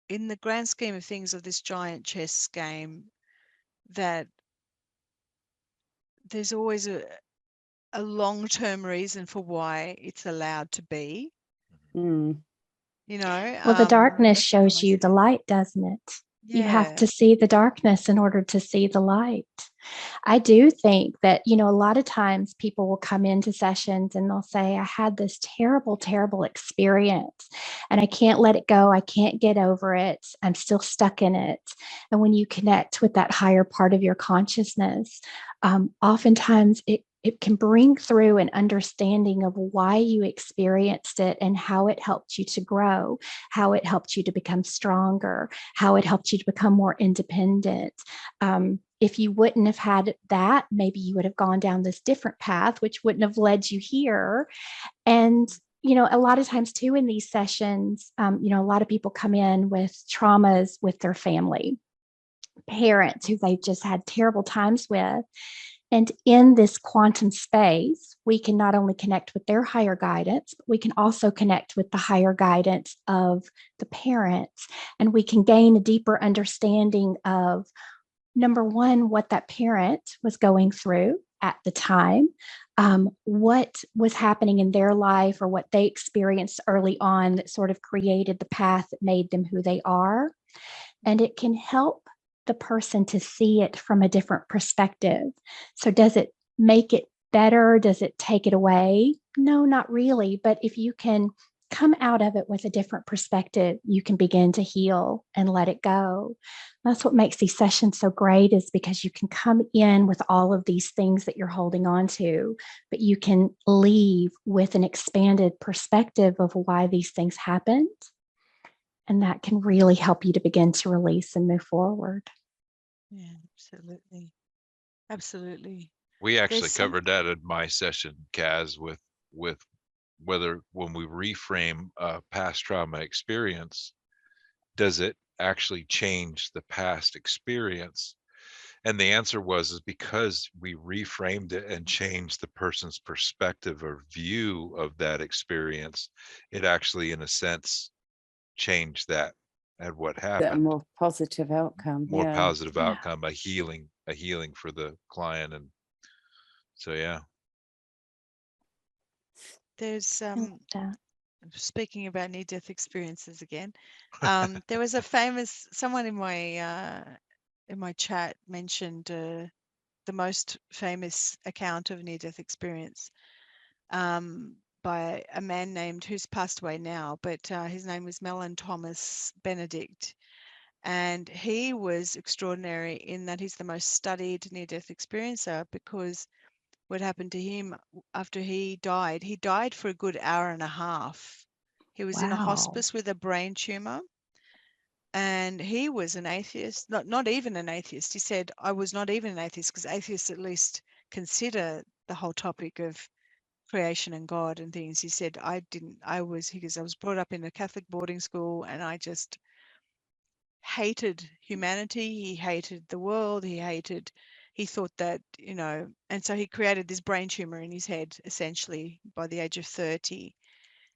Speaker 5: in the grand scheme of things of this giant chess game, that there's always a long-term reason for why it's allowed to be. You know,
Speaker 2: well, the darkness shows you the light, doesn't it? You have to see the darkness in order to see the light. I do think that, a lot of times people will come into sessions and they'll say, I had this terrible, terrible experience and I can't let it go. I can't get over it. I'm still stuck in it. And when you connect with that higher part of your consciousness, oftentimes it can bring through an understanding of why you experienced it and how it helped you to grow, how it helped you to become stronger, how it helped you to become more independent. If you wouldn't have had that, maybe you would have gone down this different path, which wouldn't have led you here. And, a lot of times too, in these sessions, a lot of people come in with traumas with their family, parents who they've just had terrible times with. And in this quantum space, we can not only connect with their higher guidance, but we can also connect with the higher guidance of the parents. And we can gain a deeper understanding of, number one, what that parent was going through at the time, what was happening in their life or what they experienced early on that sort of created the path that made them who they are. And it can help the person to see it from a different perspective. So does it make it better? Does it take it away? No, not really. But if you can come out of it with a different perspective, you can begin to heal and let it go. That's what makes these sessions so great, is because you can come in with all of these things that you're holding on to, but you can leave with an expanded perspective of why these things happened. And that can really help you to begin to release and move forward.
Speaker 5: Yeah, absolutely. Absolutely.
Speaker 1: We actually covered that in my session, Kaz, with whether when we reframe a past trauma experience, does it actually change the past experience? And the answer is because we reframed it and changed the person's perspective or view of that experience, it actually, in a sense, changed that and what
Speaker 4: A
Speaker 1: happened.
Speaker 4: more positive outcome.
Speaker 1: More
Speaker 4: Yeah.
Speaker 1: positive
Speaker 2: Yeah.
Speaker 1: outcome, a healing for the client. And so, yeah.
Speaker 5: There's
Speaker 2: I love that.
Speaker 5: speaking about near-death experiences again, there was a famous someone in my chat mentioned the most famous account of near-death experience by a man named, who's passed away now, but his name was Melon Thomas Benedict. And he was extraordinary in that he's the most studied near-death experiencer, because what happened to him after he died for a good hour and a half. He was in a
Speaker 2: Wow.
Speaker 5: hospice with a brain tumor, and he was an atheist, not even an atheist. He said, I was not even an atheist, because atheists at least consider the whole topic of creation and God and things. He said, I didn't. I was brought up in a Catholic boarding school, and I just hated humanity. He hated the world. He thought that, and so he created this brain tumor in his head, essentially, by the age of 30.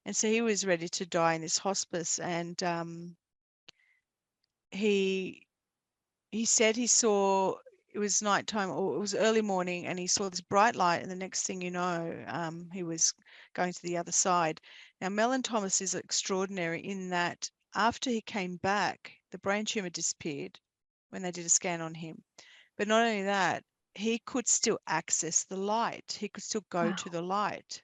Speaker 5: And so he was ready to die in this hospice. And he said he saw, it was nighttime, or it was early morning, and he saw this bright light, and the next thing you know, he was going to the other side. Now, Melon Thomas is extraordinary in that after he came back, the brain tumor disappeared when they did a scan on him. But not only that, he could still access the light. He could still go
Speaker 2: Wow.
Speaker 5: to the light.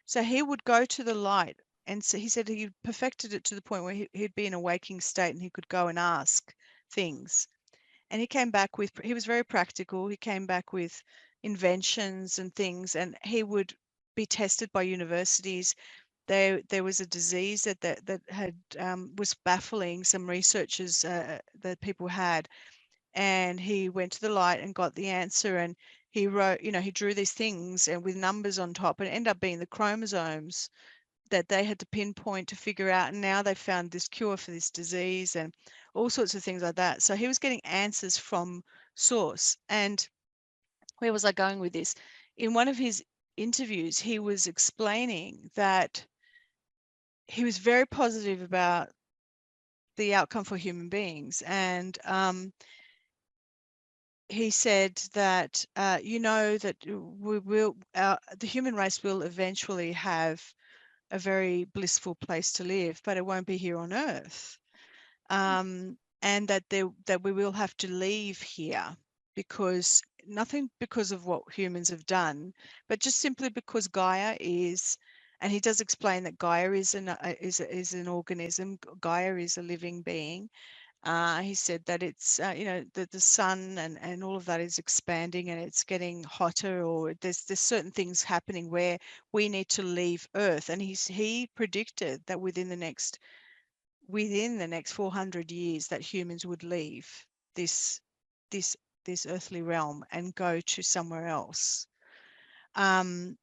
Speaker 5: So he would go to the light. And so he said he perfected it to the point where he'd be in a waking state and he could go and ask things. And he came back with, he was very practical. He came back with inventions and things, and he would be tested by universities. There was a disease that had was baffling some researchers that people had, and he went to the light and got the answer. And he wrote, he drew these things and with numbers on top, and it ended up being the chromosomes that they had to pinpoint to figure out. And now they found this cure for this disease and all sorts of things like that. So he was getting answers from source. And where was I going with this? In one of his interviews, he was explaining that he was very positive about the outcome for human beings. And he said that, that the human race will eventually have a very blissful place to live, but it won't be here on Earth. And that we will have to leave here, because nothing because of what humans have done, but just simply because Gaia is, and he does explain that Gaia is an organism. Gaia is a living being. He said that it's, that the sun and all of that is expanding and it's getting hotter, or there's certain things happening where we need to leave Earth. And he predicted that within the next 400 years that humans would leave this earthly realm and go to somewhere else. And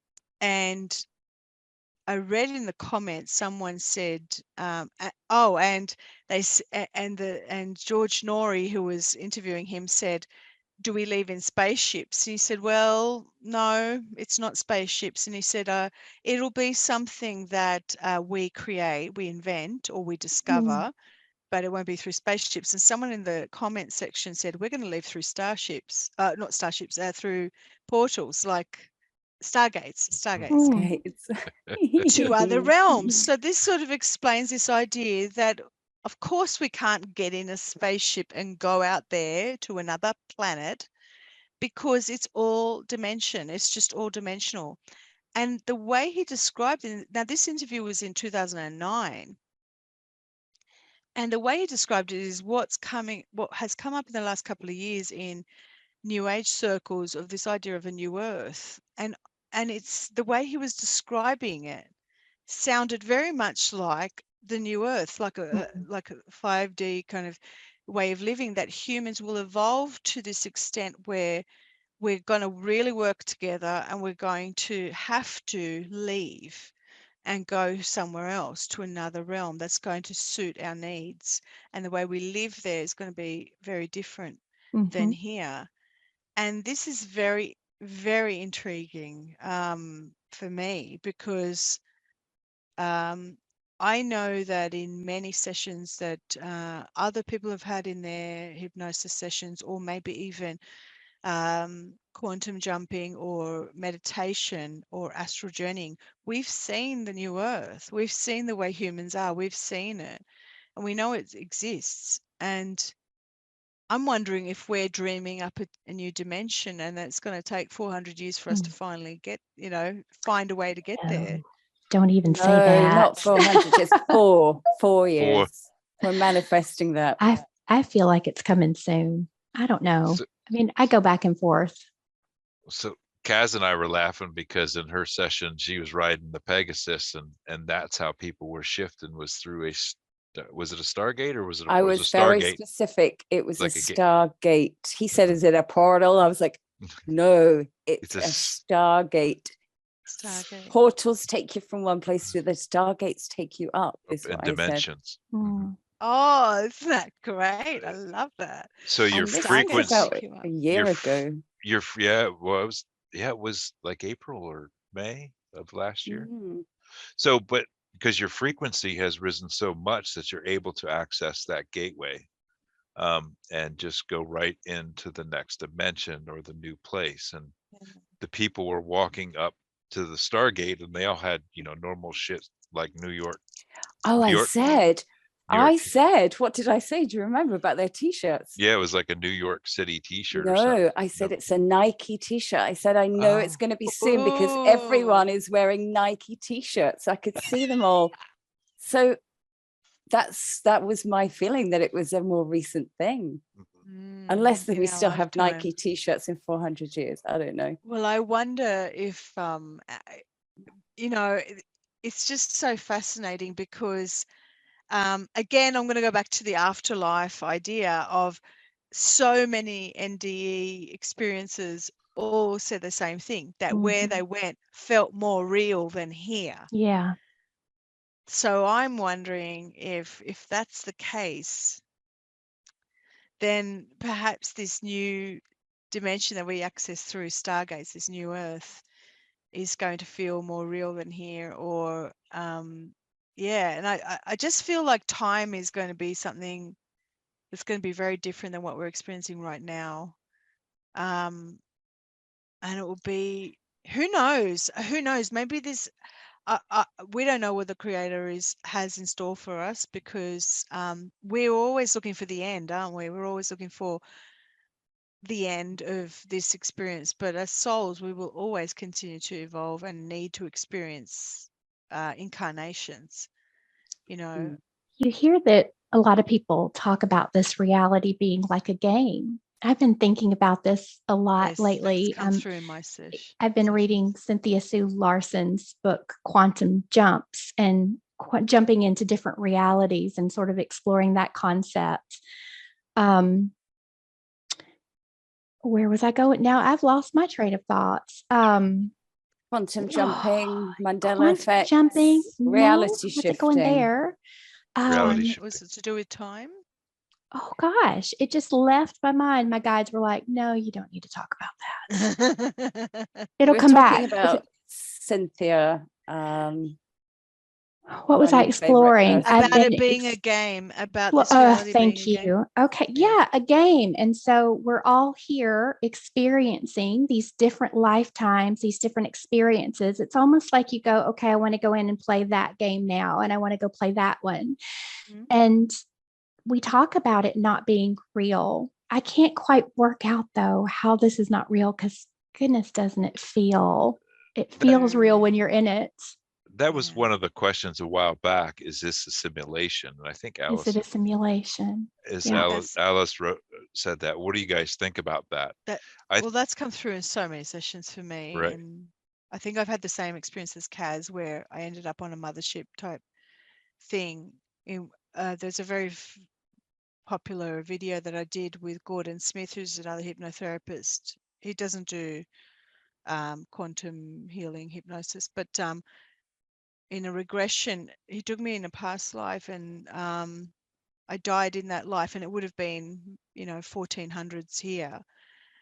Speaker 5: I read in the comments, someone said, and George Norrie, who was interviewing him, said, do we leave in spaceships? And he said, well, no, it's not spaceships. And he said, it'll be something that we create, we invent, or we discover, but it won't be through spaceships. And someone in the comment section said, we're going to leave through starships, not starships, through portals, like stargates.
Speaker 4: Skates.
Speaker 5: To other realms. So this sort of explains this idea that, of course, we can't get in a spaceship and go out there to another planet, because it's all dimension. It's just all dimensional. And the way he described it, now this interview was in 2009, and the way he described it is what has come up in the last couple of years in New Age circles, of this idea of a new Earth. And it's the way he was describing it sounded very much like the new Earth, like a 5D kind of way of living, that humans will evolve to this extent where we're going to really work together and we're going to have to leave and go somewhere else to another realm that's going to suit our needs. And the way we live there is going to be very different than
Speaker 2: Mhm.
Speaker 5: here. And this is very, very intriguing for me, because I know that in many sessions that other people have had in their hypnosis sessions, or maybe even quantum jumping or meditation or astral journeying, we've seen the new earth. We've seen the way humans are. We've seen it, and we know it exists. And I'm wondering if we're dreaming up a new dimension, and it's going to take 400 years for us to finally get, find a way to get there.
Speaker 2: Oh, don't even say
Speaker 4: No,
Speaker 2: that.
Speaker 4: not 400, just 4
Speaker 1: 4.
Speaker 4: years. We're manifesting that.
Speaker 2: I feel like it's coming soon. I don't know.
Speaker 1: So,
Speaker 2: I mean, I go back and forth.
Speaker 1: so Kaz and I were laughing because in her session she was riding the Pegasus, and that's how people were shifting, was through was it a Stargate, or was it
Speaker 4: I
Speaker 1: was
Speaker 4: was
Speaker 1: a
Speaker 4: very
Speaker 1: Stargate?
Speaker 4: specific. It was
Speaker 1: Like
Speaker 4: a
Speaker 1: a
Speaker 4: Stargate. He said, is it a portal? I was like, no, it's a Stargate.
Speaker 5: Stargate.
Speaker 4: Portals take you from one place to the Stargates take you up, is
Speaker 1: in
Speaker 4: what I said.
Speaker 1: dimensions.
Speaker 2: Mm.
Speaker 5: Oh, isn't that great? I love that.
Speaker 1: So your
Speaker 4: And this
Speaker 1: frequency,
Speaker 4: was out a year ago.
Speaker 1: it was like April or May of last year.
Speaker 4: Mm.
Speaker 1: So, but because your frequency has risen so much that you're able to access that gateway, and just go right into the next dimension or the new place. And the people were walking up to the Stargate, and they all had, normal shit like New York.
Speaker 4: Oh,
Speaker 1: New
Speaker 4: I
Speaker 1: York,
Speaker 4: said,
Speaker 1: New York.
Speaker 4: what did I say? Do you remember about their t-shirts?
Speaker 1: Yeah, it was like a New York City t-shirt or something.
Speaker 4: No, I said it's a Nike t-shirt. I said, I know it's
Speaker 1: Oh.
Speaker 4: going to be soon because
Speaker 5: Ooh.
Speaker 4: everyone is wearing Nike t-shirts. I could see them all. So that was my feeling, that it was a more recent thing. Unless
Speaker 5: In
Speaker 4: we
Speaker 5: our
Speaker 4: still have
Speaker 5: lifetime.
Speaker 4: Nike t-shirts in 400 years. I don't know.
Speaker 5: Well, I wonder if, it's just so fascinating because, again, I'm going to go back to the afterlife idea of so many NDE experiences all said the same thing, that where they went felt more real than here.
Speaker 2: Yeah.
Speaker 5: So I'm wondering if that's the case, then perhaps this new dimension that we access through Stargates, this new Earth, is going to feel more real than here. Or and I just feel like time is going to be something that's going to be very different than what we're experiencing right now. And it will be, who knows, maybe this, we don't know what the creator has in store for us, because we're always looking for the end, aren't we? We're always looking for the end of this experience, but as souls, we will always continue to evolve and need to experience incarnations,
Speaker 2: You hear that a lot of people talk about this reality being like a game. I've been thinking about this a lot
Speaker 5: Yes,
Speaker 2: lately.
Speaker 5: that's come through in my sesh.
Speaker 2: I've been reading Cynthia Sue Larson's book, Quantum Jumps, and jumping into different realities and sort of exploring that concept. Where was I going? Now I've lost my train of thoughts.
Speaker 4: Quantum jumping, Mandela
Speaker 2: Quantum
Speaker 4: effect,
Speaker 2: jumping,
Speaker 4: reality
Speaker 2: no, wasn't going
Speaker 4: shifting.
Speaker 2: there.
Speaker 1: Reality
Speaker 5: Was
Speaker 1: shifting.
Speaker 5: it to do with time?
Speaker 2: Oh gosh, it just left my mind. My guides were like, "No, you don't need to talk about that. It'll
Speaker 4: We're
Speaker 2: come
Speaker 4: talking
Speaker 2: back."
Speaker 4: about Cynthia.
Speaker 2: What was
Speaker 4: one
Speaker 2: I
Speaker 4: of your favorite
Speaker 2: exploring?
Speaker 4: persons.
Speaker 5: About it being a game, about this
Speaker 2: Well,
Speaker 5: reality being
Speaker 2: thank
Speaker 5: a game.
Speaker 2: you. Okay,
Speaker 5: Yeah.
Speaker 2: yeah, a game. And so we're all here experiencing these different lifetimes, these different experiences. It's almost like you go, okay, I want to go in and play that game now, and I want to go play that one.
Speaker 5: Mhm.
Speaker 2: And we talk about it not being real. I can't quite work out though how this is not real, because goodness, doesn't it feel? It feels real when you're in it.
Speaker 1: That was
Speaker 5: Yeah.
Speaker 1: one of the questions a while back. Is this a simulation? And I think
Speaker 2: Is
Speaker 1: Alice
Speaker 2: it a simulation?
Speaker 1: Alice,
Speaker 5: That's-
Speaker 1: Alice said that. What do you guys think about that?
Speaker 5: Well, that's come through in so many sessions for me.
Speaker 1: Right.
Speaker 5: And I think I've had the same experience as Kaz, where I ended up on a mothership type thing. There's a very popular video that I did with Gordon Smith, who's another hypnotherapist. He doesn't do quantum healing hypnosis, but in a regression. He took me in a past life, and I died in that life, and it would have been, 1400s here.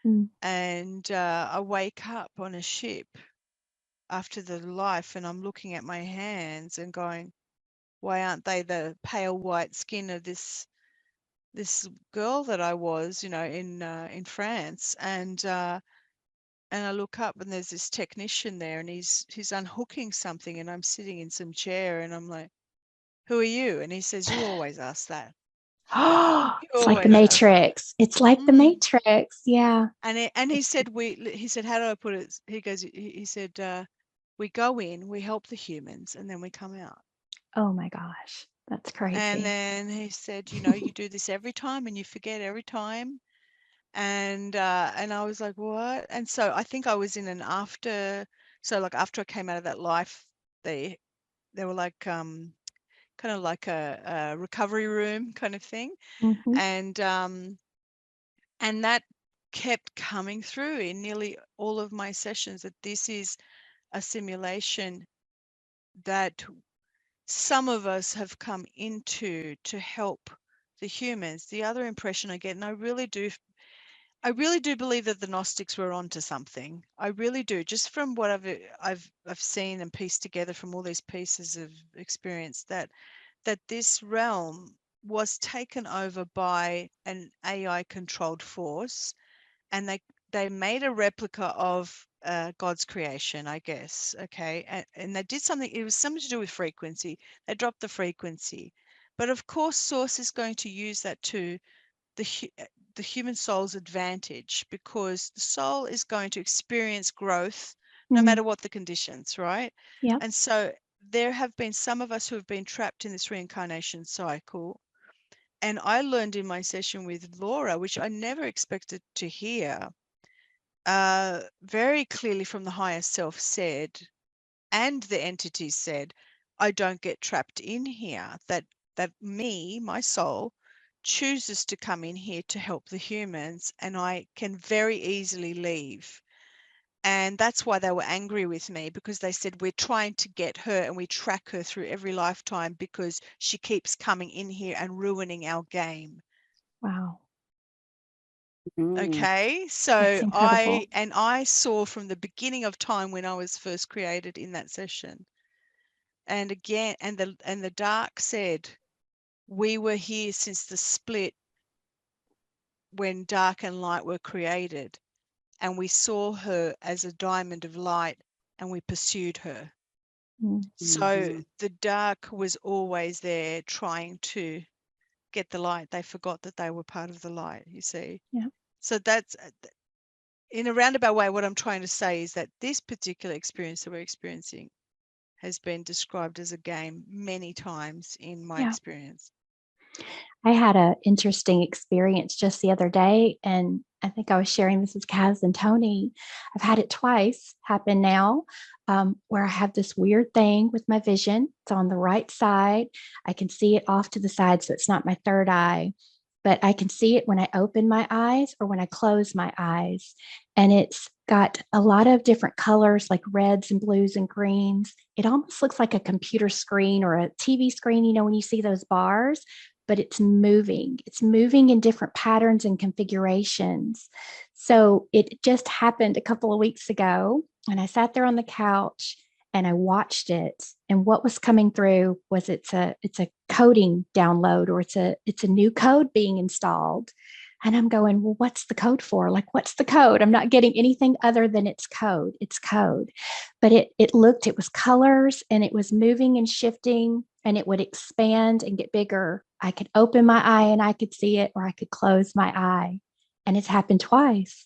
Speaker 2: Mm.
Speaker 5: And I wake up on a ship after the life, and I'm looking at my hands and going, why aren't they the pale white skin of this girl that I was, in France? And I look up, and there's this technician there, and he's unhooking something, and I'm sitting in some chair, and I'm like, who are you? And he says, you always ask that.
Speaker 2: Oh,
Speaker 5: You
Speaker 2: it's like the
Speaker 5: always ask that.
Speaker 2: Matrix. It's like the
Speaker 5: Mm.
Speaker 2: Matrix. Yeah.
Speaker 5: And he said, how do I put it? He goes, he said, we go in, we help the humans, and then we come out.
Speaker 2: Oh my gosh. That's crazy.
Speaker 5: And then he said, you do this every time, and you forget every time. And I was like, what? And so I think I was in an after I came out of that life, they were like kind of like a recovery room kind of thing.
Speaker 2: Mhm.
Speaker 5: And that kept coming through in nearly all of my sessions, that this is a simulation that some of us have come into to help the humans. The other impression I get, and I really do believe that the Gnostics were onto something. I really do, just from what I've seen and pieced together from all these pieces of experience, that this realm was taken over by an AI controlled force, and they made a replica of God's creation, I guess. Okay, and they did something. It was something to do with frequency. They dropped the frequency, but of course, Source is going to use that to the human soul's advantage, because the soul is going to experience growth no matter what the conditions, right?
Speaker 2: Yeah.
Speaker 5: And so there have been some of us who have been trapped in this reincarnation cycle. And I learned in my session with Laura, which I never expected to hear, very clearly from the higher self said, and the entities said, I don't get trapped in here, that my soul, chooses to come in here to help the humans, and I can very easily leave. And that's why they were angry with me, because they said, we're trying to get her, and we track her through every lifetime because she keeps coming in here and ruining our game.
Speaker 2: Wow.
Speaker 5: Okay,
Speaker 2: That's
Speaker 5: so
Speaker 2: incredible.
Speaker 5: I saw from the beginning of time when I was first created in that session. And again, and the dark said, we were here since the split, when dark and light were created, and we saw her as a diamond of light, and we pursued her. So the dark was always there trying to get the light. They forgot that they were part of the light, you see.
Speaker 2: Yeah.
Speaker 5: So that's, in a roundabout way, what I'm trying to say is that this particular experience that we're experiencing has been described as a game many times in my experience.
Speaker 2: I had an interesting experience just the other day, and I think I was sharing this with Kaz and Tony. I've had it twice happen now, where I have this weird thing with my vision. It's on the right side. I can see it off to the side, so it's not my third eye, but I can see it when I open my eyes or when I close my eyes. And it's got a lot of different colors, like reds and blues and greens. It almost looks like a computer screen or a TV screen, when you see those bars, but it's moving. It's moving in different patterns and configurations. So it just happened a couple of weeks ago, and I sat there on the couch and I watched it. And what was coming through was it's a coding download, or it's a new code being installed. And I'm going, well, what's the code for? Like, what's the code? I'm not getting anything other than it's code. It's code. But it was colors, and it was moving and shifting, and it would expand and get bigger. I could open my eye and I could see it, or I could close my eye. And it's happened twice.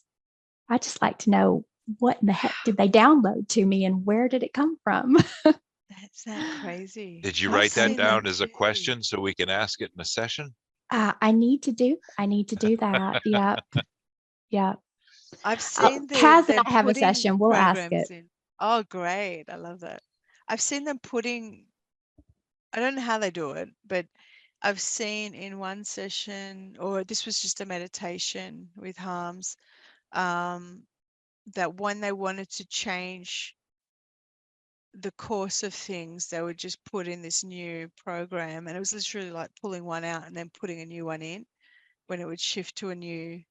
Speaker 2: I just like to know, what in the heck did they download to me, and where did it come from?
Speaker 5: That's that crazy.
Speaker 1: Did you
Speaker 5: I've
Speaker 1: write that
Speaker 5: seen them
Speaker 1: down as a
Speaker 5: too.
Speaker 1: question so we can ask it in a session?
Speaker 2: I need to do that. Yeah. Yeah.
Speaker 5: I've seen
Speaker 2: Kaz and
Speaker 5: them
Speaker 2: I have a
Speaker 5: putting
Speaker 2: session. We'll ask
Speaker 5: programs
Speaker 2: it.
Speaker 5: in. Oh, great. I love that. I've seen them putting, I don't know how they do it, but I've seen in one session, or this was just a meditation with Harms, that when they wanted to change the course of things, they would just put in this new program, and it was literally like pulling one out and then putting a new one in when it would shift to a new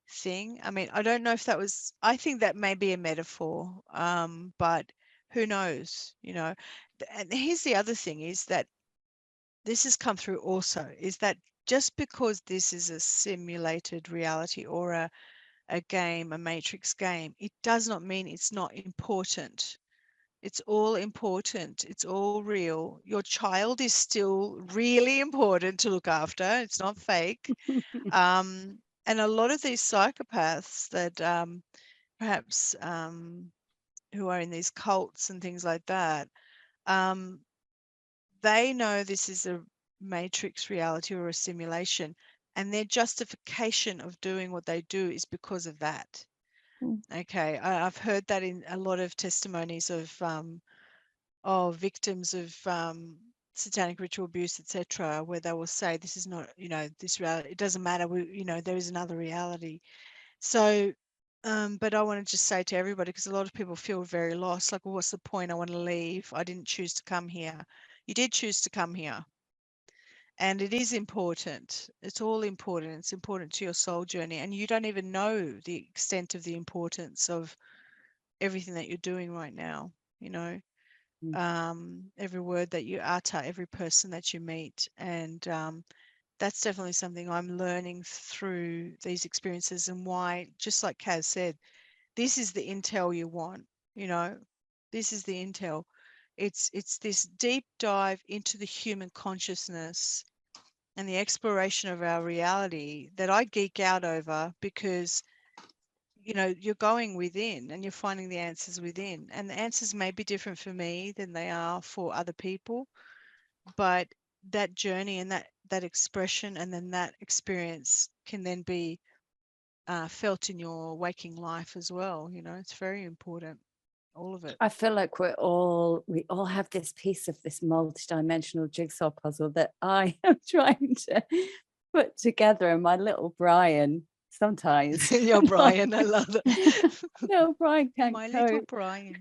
Speaker 5: thing. I mean, I don't know if that was, I think that may be a metaphor, but who knows, you know. And here's the other thing is that this has come through also, is that just because this is a simulated reality or a game, a matrix game, it does not mean it's not important. It's all important. It's all real. Your child is still really important to look after. It's not fake. And a lot of these psychopaths that perhaps who are in these cults and things like that, they know this is a matrix reality or a simulation, and their justification of doing what they do is because of that.
Speaker 2: Mm.
Speaker 5: Okay, I've heard that in a lot of testimonies of victims of satanic ritual abuse, etc., where they will say, this is not, you know, this reality, it doesn't matter, we, you know, there is another reality. So but I want to just say to everybody, because a lot of people feel very lost, like, well, what's the point? I want to leave. I didn't choose to come here. You did choose to come here, and it is important. It's all important. It's important to your soul journey, and you don't even know the extent of the importance of everything that you're doing right now, you know. Every word that you utter, every person that you meet, and that's definitely something I'm learning through these experiences, and why, just like Kaz said, this is the intel you want, you know. This is the intel. It's this deep dive into the human consciousness and the exploration of our reality that I geek out over, because you know, you're going within and you're finding the answers within, and the answers may be different for me than they are for other people, but that journey and that expression and then that experience can then be felt in your waking life as well. You know, it's very important, all of it.
Speaker 4: I feel like we all have this piece of this multidimensional jigsaw puzzle that I am trying to put together, and my little Brian sometimes.
Speaker 5: Your Brian, I love it.
Speaker 4: No, Brian can't
Speaker 5: My little
Speaker 4: cope.
Speaker 5: Brian.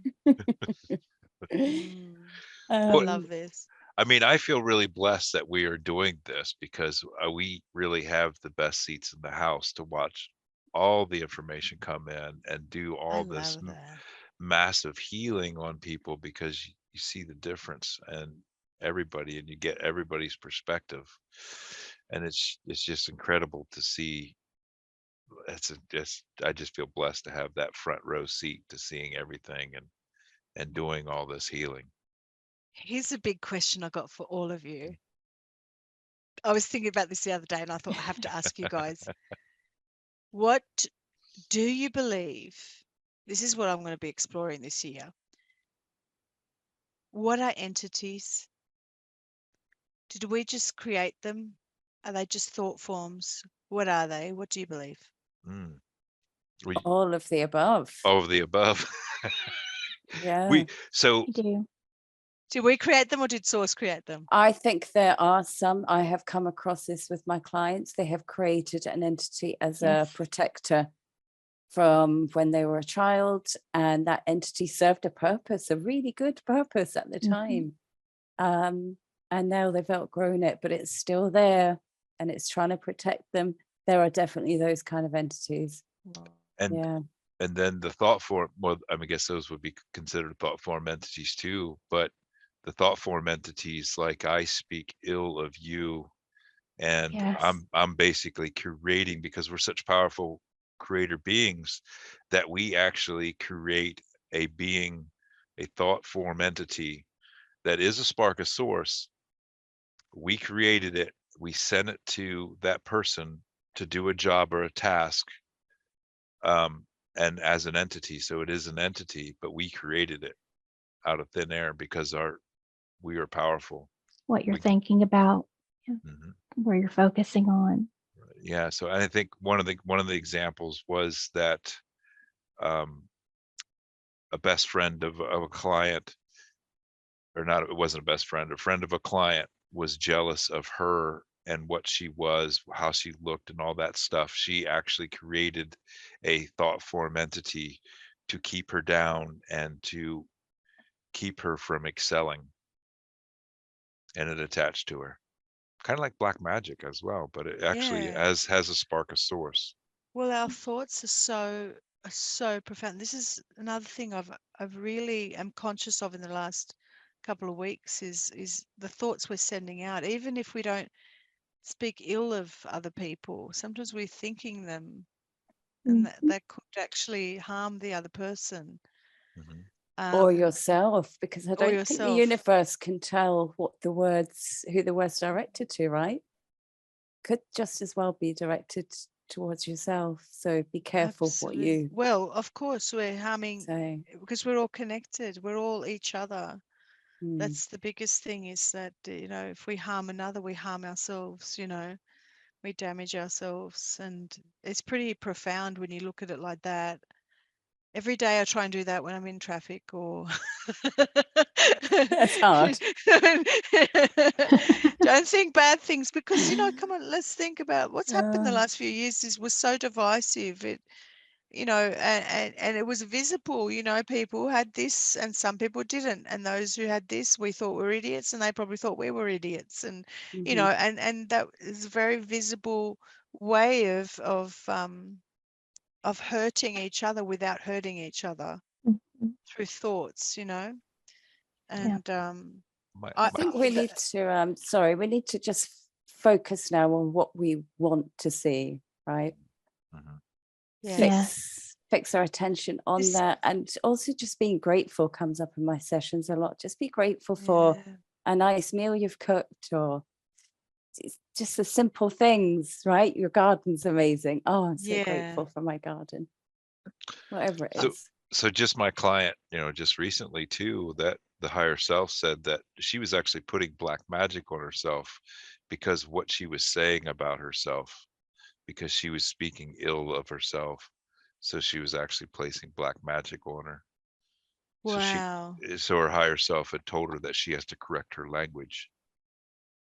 Speaker 1: Well,
Speaker 5: I love this.
Speaker 1: I mean, I feel really blessed that we are doing this, because we really have the best seats in the house to watch all the information come in and do
Speaker 5: I
Speaker 1: all this
Speaker 5: love that.
Speaker 1: massive healing on people, because you see the difference and everybody, and you get everybody's perspective, and it's just incredible to see. I just feel blessed to have that front row seat to seeing everything and doing all this healing.
Speaker 5: Here's a big question I got for all of you. I was thinking about this the other day, and I thought I have to ask you guys. What do you believe? This is what I'm going to be exploring this year. What are entities? Did we just create them? Are they just thought forms? What are they? What do you believe?
Speaker 1: Mm.
Speaker 4: All of the above.
Speaker 1: All of the above.
Speaker 4: Yeah.
Speaker 1: So
Speaker 2: I do.
Speaker 5: Did we create them, or did Source create them?
Speaker 4: I think there are some, I have come across this with my clients, they have created an entity as
Speaker 2: Yes.
Speaker 4: a protector from when they were a child, and that entity served a purpose, a really good purpose at the time. And now they've outgrown it, but it's still there and it's trying to protect them. There are definitely those kind of entities.
Speaker 1: and
Speaker 4: Yeah.
Speaker 1: and then the thought form, well, I mean, I guess those would be considered thought form entities too, but the thought form entities, like, I speak ill of you, and
Speaker 2: Yes.
Speaker 1: I'm basically creating, because we're such powerful creator beings, that we actually create a being, a thought form entity that is a spark of source. We created it, we sent it to that person to do a job or a task, and as an entity. So it is an entity, but we created it out of thin air, because we are powerful.
Speaker 2: What you're
Speaker 1: We-
Speaker 2: thinking about,
Speaker 1: Mhm.
Speaker 2: where you're focusing on.
Speaker 1: Yeah, so I think one of the examples was that a best friend of a client, or not, it wasn't a best friend, a friend of a client, was jealous of her and what she was, how she looked, and all that stuff. She actually created a thought form entity to keep her down and to keep her from excelling, and it attached to her. Kind of like black magic as well, but it actually
Speaker 5: Yeah.
Speaker 1: has a spark of source.
Speaker 5: Well, our thoughts are so profound. This is another thing I've really am conscious of in the last couple of weeks is the thoughts we're sending out. Even if we don't speak ill of other people, sometimes we're thinking them, and that could actually harm the other person.
Speaker 1: Mhm.
Speaker 4: Or yourself, because I
Speaker 5: or
Speaker 4: don't think the
Speaker 5: yourself.
Speaker 4: universe can tell who the words directed to, right? Could just as well be directed towards yourself. So be careful what
Speaker 5: Absolutely.
Speaker 4: you
Speaker 5: Well, of course, we're harming
Speaker 4: say.
Speaker 5: because we're all connected. We're all each other.
Speaker 4: Mm.
Speaker 5: That's the biggest thing, is that, if we harm another, we harm ourselves, we damage ourselves. And it's pretty profound when you look at it like that. Every day I try and do that when I'm in traffic, or
Speaker 4: That's hard.
Speaker 5: don't think bad things, because come on, let's think about what's happened the
Speaker 4: Uh,
Speaker 5: last few years. This was so divisive. And it was visible. People had this and some people didn't, and those who had this we thought were idiots, and they probably thought we were idiots. And
Speaker 4: mhm.
Speaker 5: and that is a very visible way of hurting each other without hurting each other through thoughts. And
Speaker 1: My,
Speaker 4: I
Speaker 1: my,
Speaker 4: think we need to we need to just focus now on what we want to see, right?
Speaker 1: Mhm.
Speaker 5: yeah.
Speaker 4: Fix our attention on
Speaker 5: This-
Speaker 4: that. And also just being grateful comes up in my sessions a lot. Just be grateful for
Speaker 5: yeah.
Speaker 4: a nice meal you've cooked, or it's just the simple things, right? Your garden's amazing. Oh, I'm so
Speaker 5: Yeah.
Speaker 4: grateful for my garden. Whatever it
Speaker 1: So-
Speaker 4: is.
Speaker 1: So just my client, just recently too, that the higher self said that she was actually putting black magic on herself because what she was saying about herself, because she was speaking ill of herself. So she was actually placing black magic on her.
Speaker 5: Wow.
Speaker 1: So her higher self had told her that she has to correct her language.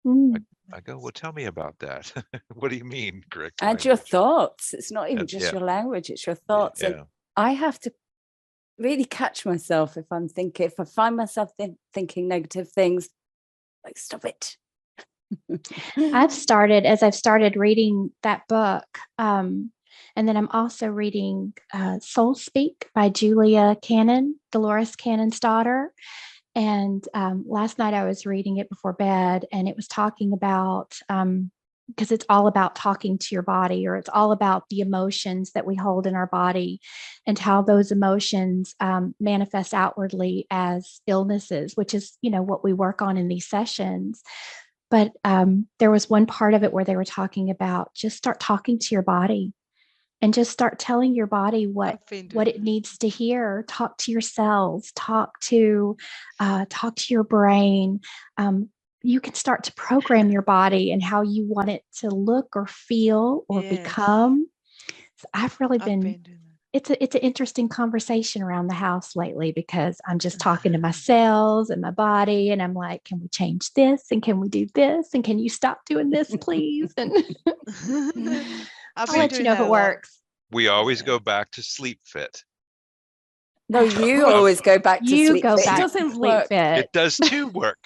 Speaker 2: Mm.
Speaker 1: I go, well, tell me about that. What do you mean, correct
Speaker 4: And
Speaker 1: language?
Speaker 4: your thoughts. It's not even just
Speaker 1: yeah.
Speaker 4: your language, it's your thoughts.
Speaker 1: Yeah.
Speaker 4: And I have to really catch myself if I find myself thinking negative things, like, stop it.
Speaker 2: I've started reading that book. And then I'm also reading Soul Speak by Julia Cannon, Dolores Cannon's daughter. And last night I was reading it before bed, and it was talking about, because it's all about talking to your body, or it's all about the emotions that we hold in our body and how those emotions manifest outwardly as illnesses, which is, what we work on in these sessions. But there was one part of it where they were talking about just start talking to your body and just start telling your body what it needs to hear. Talk to your cells, talk to your brain. You can start to program your body and how you want it to look or feel or become. So I've really been
Speaker 5: doing that.
Speaker 2: it's an interesting conversation around the house lately, because I'm just talking to my cells and my body, and I'm like, can we change this? And can we do this? And can you stop doing this, please? And I'll let you know if it works.
Speaker 1: We always go back to sleep fit.
Speaker 4: No, you always go back to sleep.
Speaker 2: Go
Speaker 4: It
Speaker 2: back
Speaker 4: doesn't
Speaker 2: to
Speaker 4: work.
Speaker 2: sleep fit.
Speaker 1: It does too work.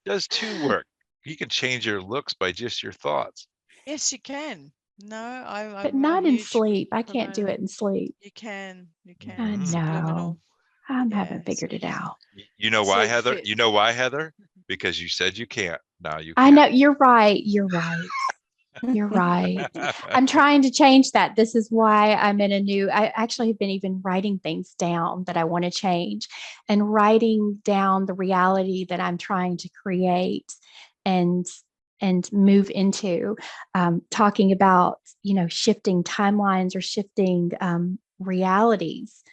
Speaker 1: Does too work. You can change your looks by just your thoughts.
Speaker 5: Yes, you can. No,
Speaker 2: But not in sleep. I can't do it in sleep.
Speaker 5: You can.
Speaker 2: I know. I haven't figured it out.
Speaker 1: You know why, Heather?
Speaker 5: Fit.
Speaker 1: You know why, Heather? Because you said you can't. Now you
Speaker 2: I
Speaker 1: can.
Speaker 2: know. You're right. You're right. You're right. I'm trying to change that. This is why I actually have been even writing things down that I want to change, and writing down the reality that I'm trying to create and move into, talking about, shifting timelines or shifting realities.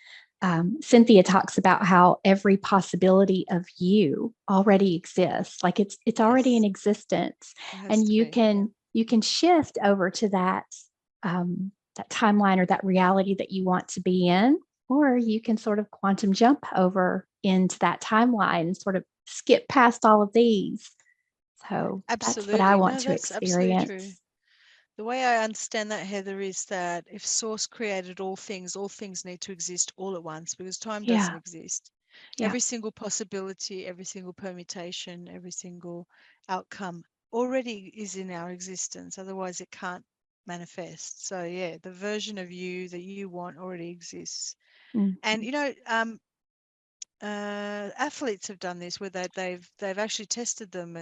Speaker 2: Cynthia talks about how every possibility of you already exists. Like it's already in existence, and you can shift over to that timeline or that reality that you want to be in, or you can sort of quantum jump over into that timeline and sort of skip past all of these. So that's what I want to experience.
Speaker 5: The way I understand that, Heather, is that if Source created all things need to exist all at once, because time doesn't exist.
Speaker 2: Yeah.
Speaker 5: Every single possibility, every single permutation, every single outcome already is in our existence. Otherwise, it can't manifest. So yeah, the version of you that you want already exists.
Speaker 2: Mhm.
Speaker 5: And you know, athletes have done this where they've actually tested them,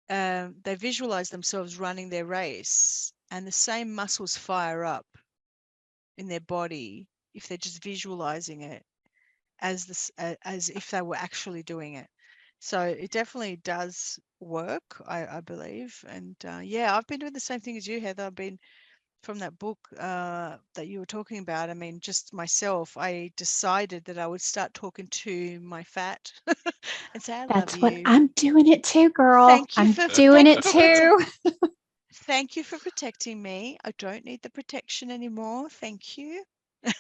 Speaker 5: and they visualize themselves running their race, and the same muscles fire up in their body if they're just visualizing it as if they were actually doing it. So it definitely does work, I believe. And yeah, I've been doing the same thing as you, Heather. I've been from that book that you were talking about. I mean, just myself, I decided that I would start talking to my fat and say, I love
Speaker 2: That's what
Speaker 5: you.
Speaker 2: I'm doing it too, girl.
Speaker 5: Thank you
Speaker 2: I'm
Speaker 5: for
Speaker 2: doing
Speaker 5: thank
Speaker 2: it
Speaker 5: you for prote-
Speaker 2: too.
Speaker 5: thank you for protecting me. I don't need the protection anymore. Thank you.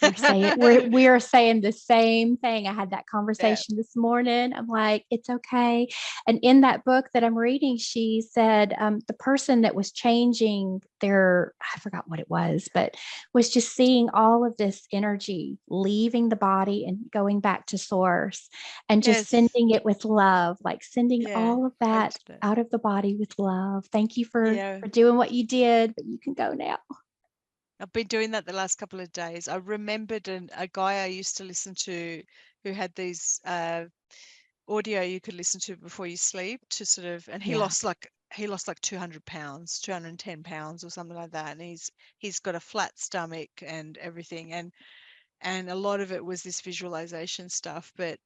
Speaker 2: We're saying the same thing. I had that
Speaker 5: Yeah.
Speaker 2: conversation this morning. I'm like, it's okay. And in that book that I'm reading, she said the person that was changing I forgot what it was, but was just seeing all of this energy leaving the body and going back to source, and just
Speaker 5: Yes.
Speaker 2: sending it with love, like sending
Speaker 5: Yeah.
Speaker 2: all of that
Speaker 5: Totally.
Speaker 2: out of the body with love. Thank you for
Speaker 5: Yeah.
Speaker 2: doing what you did, but you can go now.
Speaker 5: I've been doing that the last couple of days. I remembered a guy I used to listen to who had these audio you could listen to before you sleep to sort of, and he
Speaker 2: Yeah.
Speaker 5: lost like 200 pounds, 210 pounds or something like that. And he's got a flat stomach and everything. And a lot of it was this visualization stuff. But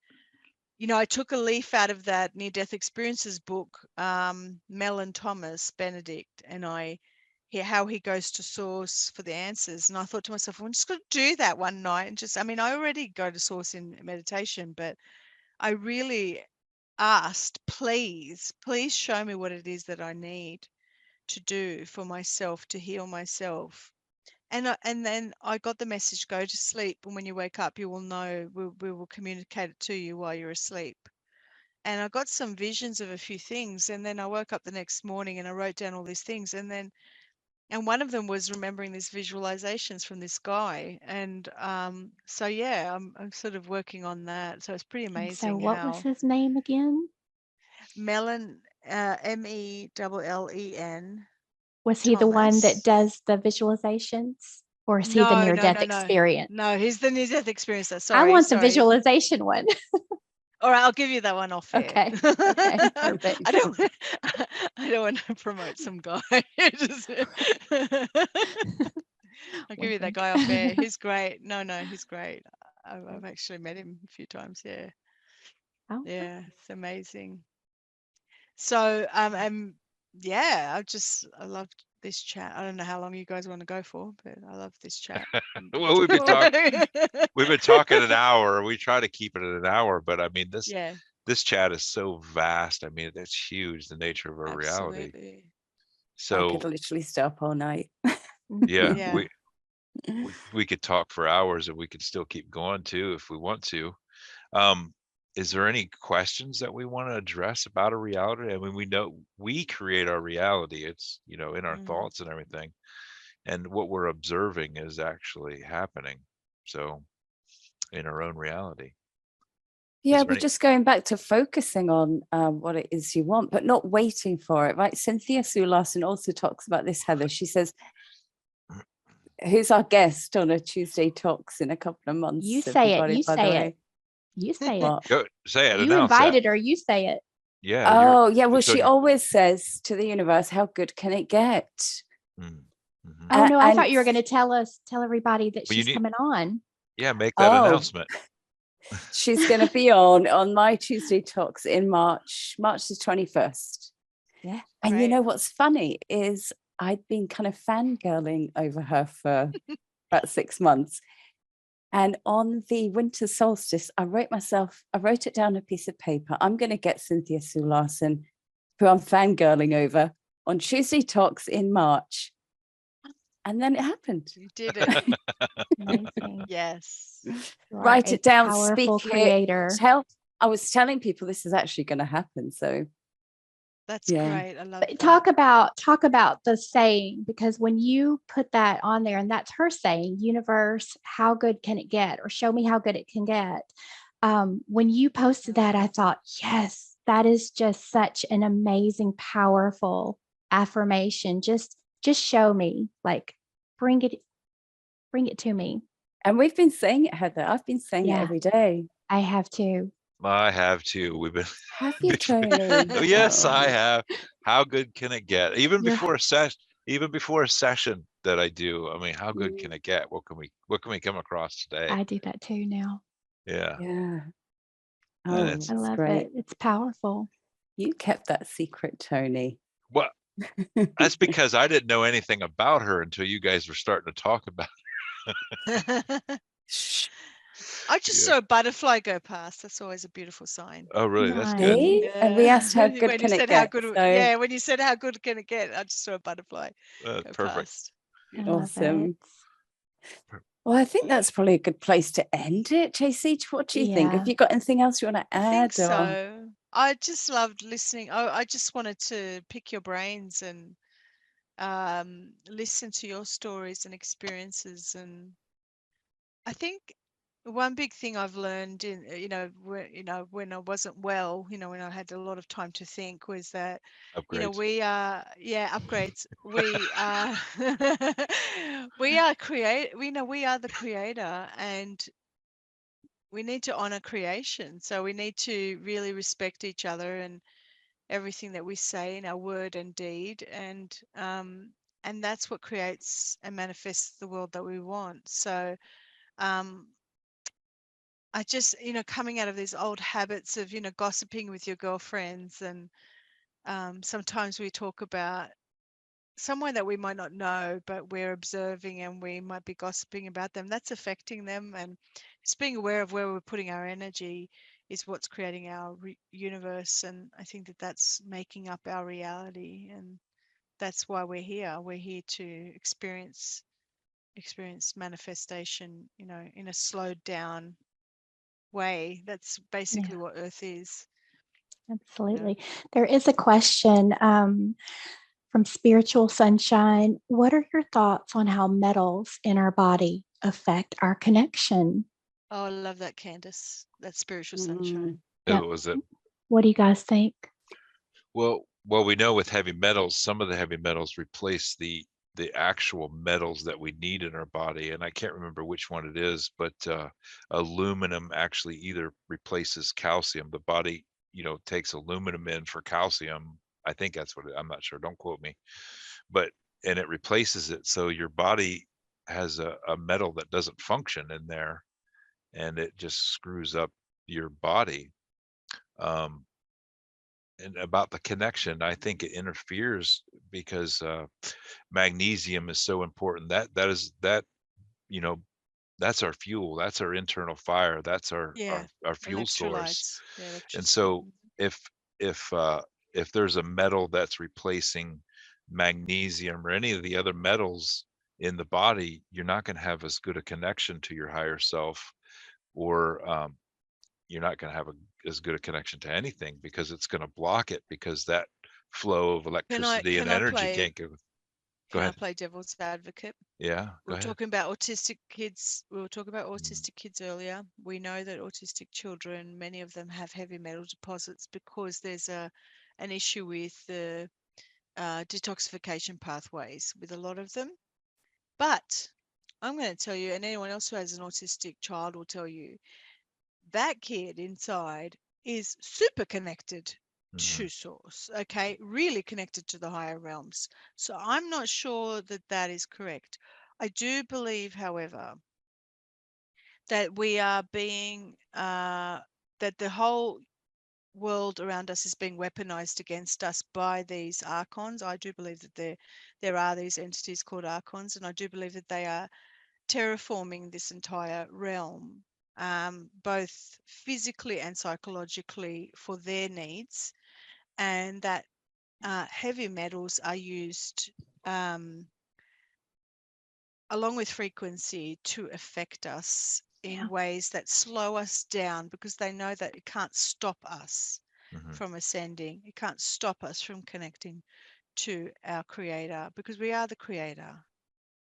Speaker 5: you know, I took a leaf out of that near-death experiences book, Mel and Thomas Benedict, and how he goes to source for the answers. And I thought to myself, I'm just going to do that one night and just, I mean, I already go to source in meditation, but I really asked, please show me what it is that I need to do for myself to heal myself. And then I got the message, go to sleep, and when you wake up, you will know, we will communicate it to you while you're asleep. And I got some visions of a few things, and then I woke up the next morning and I wrote down all these things, and one of them was remembering these visualizations from this guy. And so yeah, I'm sort of working on that. So it's pretty
Speaker 2: And so
Speaker 5: amazing
Speaker 2: what was
Speaker 5: how
Speaker 2: his name again?
Speaker 5: Mellon, Mellen,
Speaker 2: Was he the one that
Speaker 5: Thomas.
Speaker 2: does the visualizations, or is he the
Speaker 5: No,
Speaker 2: near
Speaker 5: no,
Speaker 2: death
Speaker 5: no, no.
Speaker 2: experience?
Speaker 5: No, he's the near death experiencer.
Speaker 2: I
Speaker 5: Sorry,
Speaker 2: want the
Speaker 5: sorry.
Speaker 2: visualization one.
Speaker 5: All right, I'll give you that one off air.
Speaker 2: Okay. Okay. Perfect.
Speaker 5: I don't want to promote some guy. I'll give you that guy off air. He's great. No, he's great. I've actually met him a few times. Yeah.
Speaker 2: Oh,
Speaker 5: Yeah, it's amazing. So yeah, I loved this chat. I don't know how long you guys want to go for, but I love this chat.
Speaker 1: Well, we've been talking an hour. We try to keep it at an hour, but I mean,
Speaker 5: Yeah,
Speaker 1: this chat is so vast. I mean, it's huge, the nature of our reality.
Speaker 5: absolutely.
Speaker 4: I
Speaker 1: So
Speaker 4: could literally stay up all night.
Speaker 1: yeah,
Speaker 5: Yeah.
Speaker 1: we could talk for hours, and we could still keep going too if we want to. Is there any questions that we want to address about a reality? I mean, we know we create our reality. It's, you know, in our thoughts and everything, and what we're observing is actually happening. So in our own reality.
Speaker 4: Yeah,
Speaker 1: there
Speaker 4: but
Speaker 1: any-
Speaker 4: just going back to focusing on what it is you want, but not waiting for it, right? Cynthia Sue Larson also talks about this, Heather. She says, who's our guest on a Tuesday Talks in a couple of months?
Speaker 2: you say it.
Speaker 4: everybody,
Speaker 2: You
Speaker 4: by the
Speaker 2: say
Speaker 4: way.
Speaker 2: it. You say it.
Speaker 4: What?
Speaker 1: Go say it.
Speaker 2: You
Speaker 1: Announce that.
Speaker 2: invited her. You say it.
Speaker 1: Yeah.
Speaker 4: Oh, yeah. Well,
Speaker 1: so
Speaker 4: she
Speaker 1: you're-
Speaker 4: always says to the universe, how good can it get?
Speaker 1: Mm, mhm.
Speaker 2: Oh no, I
Speaker 4: and-
Speaker 2: thought you were going to tell everybody that
Speaker 1: Well, you
Speaker 2: she's
Speaker 1: need-
Speaker 2: coming on.
Speaker 1: Yeah, make that
Speaker 4: Oh.
Speaker 1: announcement.
Speaker 4: She's going to be on my Tuesday Talks in March the 21st.
Speaker 2: Yeah.
Speaker 4: And you
Speaker 5: Great.
Speaker 4: know what's funny is I'd been kind of fangirling over her for about 6 months. And on the winter solstice, I wrote it down on a piece of paper. I'm going to get Cynthia Sue Larson, who I'm fangirling over, on Tuesday Talks in March. And then it happened.
Speaker 5: You did it.
Speaker 2: Amazing.
Speaker 5: Yes.
Speaker 2: You are
Speaker 4: Write
Speaker 2: a
Speaker 4: it down,
Speaker 2: powerful
Speaker 4: speak
Speaker 2: creator.
Speaker 4: it. I was telling people this is actually going to happen. So
Speaker 5: That's
Speaker 4: Yeah.
Speaker 5: great. I love
Speaker 2: But
Speaker 5: that.
Speaker 2: talk about the saying, because when you put that on there, and that's her saying, universe, how good can it get, or show me how good it can get. When you posted that, I thought, yes, that is just such an amazing, powerful affirmation. Just show me, like, bring it to me.
Speaker 4: And we've been saying it, Heather. I've been saying it
Speaker 2: Yeah.
Speaker 4: every day.
Speaker 2: I have to.
Speaker 1: I have too. We've been.
Speaker 4: Have you, Tony?
Speaker 1: Oh, yes,
Speaker 4: Oh.
Speaker 1: I have. How good can it get? Even
Speaker 2: You're-
Speaker 1: before a session that I do. I mean, how good can it get? What can we come across today?
Speaker 2: I do that too now.
Speaker 1: Yeah.
Speaker 4: Yeah. Oh,
Speaker 1: And
Speaker 2: I
Speaker 1: it's
Speaker 2: love
Speaker 4: great.
Speaker 2: it. It's powerful.
Speaker 4: You kept that secret, Tony.
Speaker 1: well, that's because I didn't know anything about her until you guys were starting to talk about
Speaker 4: Shh.
Speaker 5: I just
Speaker 1: Yeah.
Speaker 5: saw a butterfly go past. That's always a beautiful sign.
Speaker 1: Oh, really? That's good.
Speaker 2: Nice.
Speaker 4: See? And we asked how good
Speaker 5: When you
Speaker 4: can it
Speaker 5: said how
Speaker 4: get?
Speaker 5: good,
Speaker 4: So
Speaker 5: yeah, when you said how good can it get, I just saw a butterfly go
Speaker 1: Perfect.
Speaker 5: past.
Speaker 2: I love
Speaker 4: awesome.
Speaker 2: it.
Speaker 4: Well, I think that's probably a good place to end it. JC, what do you think? Have
Speaker 2: Yeah.
Speaker 4: you got anything else you want to
Speaker 5: I think
Speaker 4: add? Or
Speaker 5: so. I just loved listening. I just wanted to pick your brains and listen to your stories and experiences. And I think one big thing I've learned in, when I wasn't well, when I had a lot of time to think, was that,
Speaker 1: Upgrades.
Speaker 5: we are, upgrades. We are, we are we are the creator, and we need to honor creation. So we need to really respect each other and everything that we say in our word and deed, and that's what creates and manifests the world that we want. So I just, coming out of these old habits of, gossiping with your girlfriends, and sometimes we talk about someone that we might not know, but we're observing and we might be gossiping about them. That's affecting them, and just being aware of where we're putting our energy is what's creating our universe. And I think that that's making up our reality, and that's why we're here. We're here to experience manifestation, in a slowed down way. That's basically
Speaker 2: Yeah.
Speaker 5: what Earth is.
Speaker 2: Absolutely. There is a question from Spiritual Sunshine. What are your thoughts on how metals in our body affect our connection?
Speaker 5: Oh, I love that, Candace. That's spiritual
Speaker 4: Mm.
Speaker 5: sunshine.
Speaker 2: Yep.
Speaker 1: It was it.
Speaker 2: What do you guys think?
Speaker 1: Well, we know with heavy metals, some of the heavy metals replace the actual metals that we need in our body, and I can't remember which one it is, but aluminum actually either replaces calcium. The body, takes aluminum in for calcium. I think that's what I'm not sure. Don't quote me, and it replaces it. So your body has a metal that doesn't function in there, and it just screws up your body. And about the connection, I think it interferes because magnesium is so important. That's our fuel. That's our internal fire. That's our
Speaker 5: Yeah.
Speaker 1: fuel source.
Speaker 5: Electrolytes. Yeah,
Speaker 1: And
Speaker 5: electricity.
Speaker 1: so if if uh, if there's a metal that's replacing magnesium or any of the other metals in the body, you're not going to have as good a connection to your higher self, or you're not going to have as good a connection to anything, because it's going to block it, because that flow of electricity and energy can't go. Go
Speaker 5: Can I
Speaker 1: ahead.
Speaker 5: play devil's advocate?
Speaker 1: Yeah,
Speaker 5: We
Speaker 1: go
Speaker 5: were
Speaker 1: ahead.
Speaker 5: talking about autistic kids. We were talking about
Speaker 1: Mm.
Speaker 5: autistic kids earlier. We know that autistic children, many of them have heavy metal deposits because there's an issue with the detoxification pathways with a lot of them. But I'm going to tell you, and anyone else who has an autistic child will tell you, that kid inside is super connected
Speaker 1: Mhm.
Speaker 5: to source, okay, really connected to the higher realms. So I'm not sure that that is correct. I do believe, however, that we are being that the whole world around us is being weaponized against us by these archons. I do believe that there are these entities called archons, and I do believe that they are terraforming this entire realm, both physically and psychologically, for their needs, and that heavy metals are used along with frequency to affect us in ways that slow us down, because they know that it can't stop us
Speaker 1: Mhm.
Speaker 5: from ascending. It can't stop us from connecting to our creator, because we are the creator.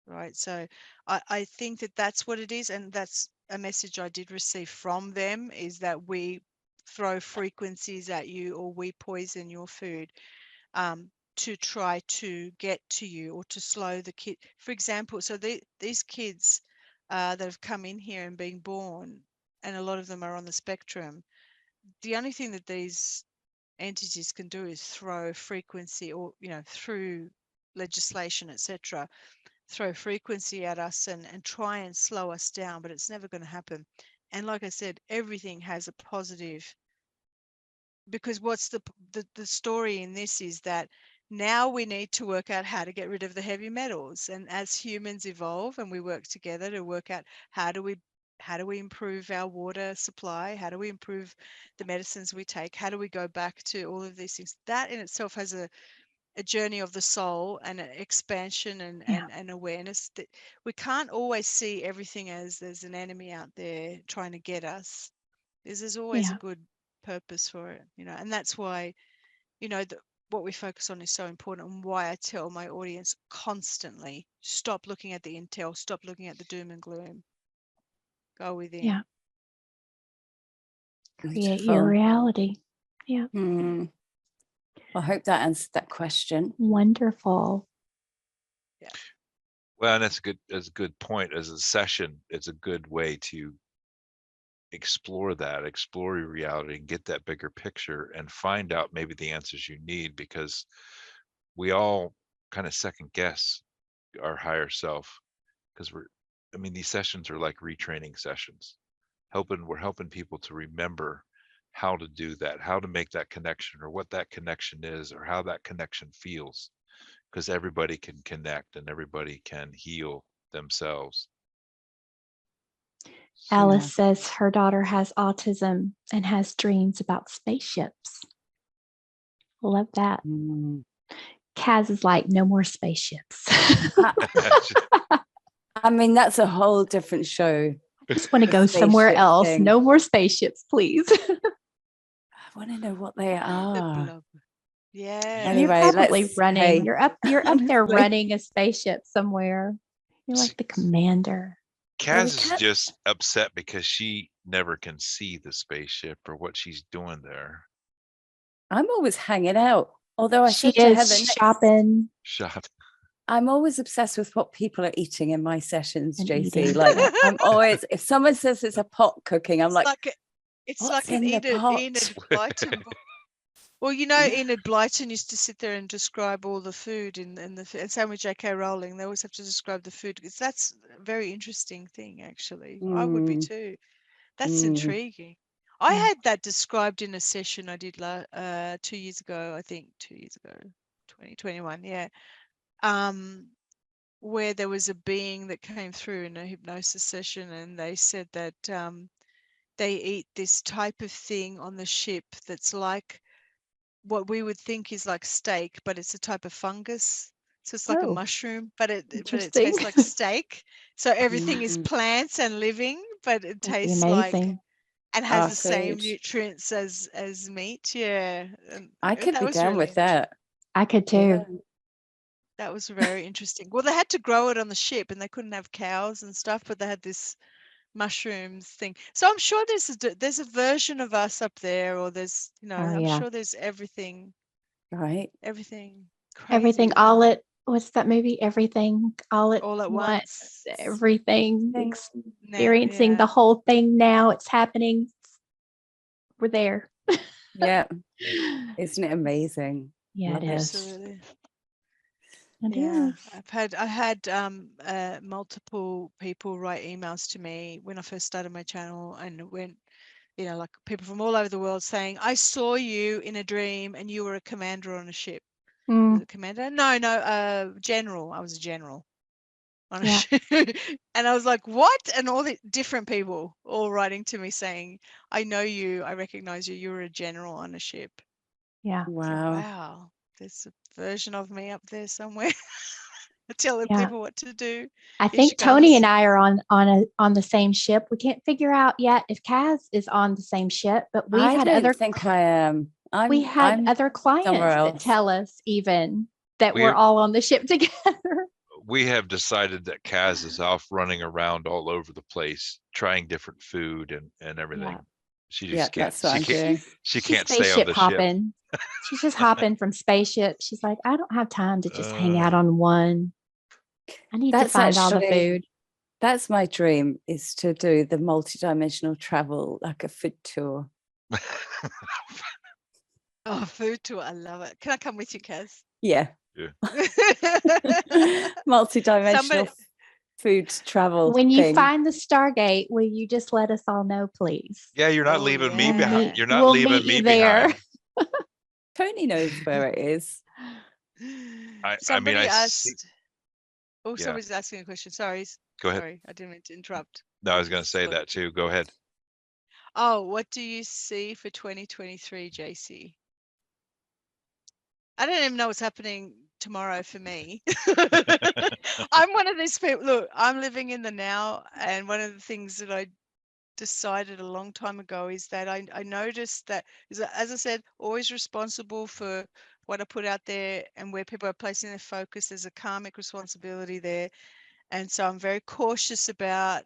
Speaker 5: right? So I think that that's what it is, and that's a message I did receive from them, is that we throw frequencies at you, or we poison your food to try to get to you, or to slow the kid. For example, so these kids that have come in here and been born, and a lot of them are on the spectrum, the only thing that these entities can do is throw frequency, or through legislation, etc., throw frequency at us and try and slow us down, but it's never going to happen. And like I said, everything has a positive, because what's the story in this is that now we need to work out how to get rid of the heavy metals, and as humans evolve and we work together to work out how do we improve our water supply, how do we improve the medicines we take, how do we go back to all of these things, that in itself has a journey of the soul and an expansion and awareness, that we can't always see everything as there's an enemy out there trying to get us. There's always a good purpose for it, and that's why, what we focus on is so important, and why I tell my audience constantly, stop looking at the intel, stop looking at the doom and gloom, go within.
Speaker 2: Yeah. Create your
Speaker 4: Beautiful.
Speaker 2: reality. Yeah.
Speaker 4: I hope that answered that question.
Speaker 2: Wonderful.
Speaker 1: Well, and that's a good point. As a session, it's a good way to explore your reality and get that bigger picture and find out maybe the answers you need, because we all kind of second guess our higher self, because these sessions are like retraining sessions. We're helping people to remember how to do that, how to make that connection, or what that connection is, or how that connection feels, because everybody can connect and everybody can heal themselves.
Speaker 2: Alice says her daughter has autism and has dreams about spaceships. Love that. Kaz is like, no more spaceships.
Speaker 4: That's a whole different show.
Speaker 2: I just want to go somewhere else.
Speaker 4: Thing.
Speaker 2: No more spaceships, please.
Speaker 4: I want to know what they are.
Speaker 5: Yeah.
Speaker 4: Anyway,
Speaker 2: you're probably
Speaker 4: let's
Speaker 2: running.
Speaker 4: hey.
Speaker 2: You're up there running a spaceship somewhere. You're like the commander.
Speaker 1: Kaz is just upset because she never can see the spaceship or what she's doing there.
Speaker 4: I'm always hanging out. Although I
Speaker 2: she
Speaker 4: said to
Speaker 2: is
Speaker 4: Heather,
Speaker 2: shopping.
Speaker 4: I'm always obsessed with what people are eating in my sessions,
Speaker 2: And
Speaker 4: JC.
Speaker 2: eating.
Speaker 4: Like I'm always, if someone says it's a pot cooking, I'm
Speaker 5: it's
Speaker 4: what's
Speaker 5: like an
Speaker 4: in the pot?
Speaker 5: Enid Blyton book. Well, Enid Blyton used to sit there and describe all the food in the, and same with J.K. Rowling. They always have to describe the food, because that's a very interesting thing, actually. I would be too. That's intriguing. I had that described in a session I did 2 years ago, I think 2 years ago, 2021, yeah. Where there was a being that came through in a hypnosis session, and they said that they eat this type of thing on the ship that's like what we would think is like steak, but it's a type of fungus. So it's like a mushroom, but it tastes like steak. So everything is plants and living, but it tastes like, and has the same nutrients as meat. Yeah. And
Speaker 4: I could be down with
Speaker 5: really
Speaker 4: that.
Speaker 2: I could too.
Speaker 4: Yeah.
Speaker 5: That was very interesting. Well, they had to grow it on the ship, and they couldn't have cows and stuff, but they had this mushrooms thing. So I'm sure there's a version of us up there, or there's I'm sure there's everything.
Speaker 4: Right.
Speaker 5: Everything. Crazy.
Speaker 2: Everything all at what's that movie? Everything all at
Speaker 5: once.
Speaker 2: Everything. Experiencing the whole thing now. It's happening. We're there.
Speaker 4: Yeah. Isn't it amazing?
Speaker 2: Yeah,
Speaker 4: Love
Speaker 2: it is.
Speaker 5: Absolutely.
Speaker 2: Yeah.
Speaker 5: I had multiple people write emails to me when I first started my channel, and went, like people from all over the world saying, I saw you in a dream and you were a commander on a ship. Was it commander? No, general. I was a general on a ship. And I was like, what? And all the different people all writing to me saying, I know you, I recognize you, you were a general on a ship.
Speaker 2: Yeah.
Speaker 4: Wow.
Speaker 5: Wow. There's a version of me up there somewhere. Telling people what to do.
Speaker 2: I think Tony and I are on the same ship. We can't figure out yet if Kaz is on the same ship, but we've had other.
Speaker 4: I think I am.
Speaker 2: I'm other clients that tell us even that we're all on the ship together.
Speaker 1: we have decided that Kaz is off running around all over the place, trying different food and everything.
Speaker 2: Yeah.
Speaker 1: She
Speaker 4: Yeah,
Speaker 1: just can't.
Speaker 4: that's what
Speaker 1: She
Speaker 4: I'm
Speaker 1: can't.
Speaker 4: doing.
Speaker 1: She
Speaker 2: She's
Speaker 1: can't stay on the ship.
Speaker 2: hopping. She's just hopping from spaceship. She's like, I don't have time to just hang out on one. I need to
Speaker 4: That's
Speaker 2: find all the
Speaker 4: actually-
Speaker 2: food.
Speaker 4: That's my dream, is to do the multidimensional travel, like a food tour.
Speaker 5: Oh, food tour. I love it. Can I come with you, Kaz?
Speaker 4: Yeah.
Speaker 1: Yeah.
Speaker 4: Multidimensional
Speaker 5: Somebody-
Speaker 4: food travel
Speaker 2: When you
Speaker 4: thing.
Speaker 2: find the Stargate, will you just let us all know, please?
Speaker 1: Yeah, you're not
Speaker 5: Oh,
Speaker 1: leaving me
Speaker 5: yeah.
Speaker 1: behind. You're not
Speaker 2: We'll
Speaker 1: leaving
Speaker 2: meet
Speaker 1: me
Speaker 2: you there.
Speaker 1: behind.
Speaker 4: Tony knows where it is.
Speaker 5: Somebody
Speaker 1: I
Speaker 5: asked.
Speaker 1: see-
Speaker 5: Oh,
Speaker 1: Yeah.
Speaker 5: somebody's asking a question. Sorry.
Speaker 1: Go ahead.
Speaker 5: Sorry, I didn't mean to interrupt.
Speaker 1: No, I was going to
Speaker 5: Just
Speaker 1: say
Speaker 5: thought-
Speaker 1: that too. Go ahead.
Speaker 5: Oh, what do you see for 2023, JC? I don't even know what's happening tomorrow for me. I'm one of these people. Look, I'm living in the now, and one of the things that I decided a long time ago is that I noticed that, as I said, always responsible for what I put out there and where people are placing their focus. There's a karmic responsibility there, and so I'm very cautious about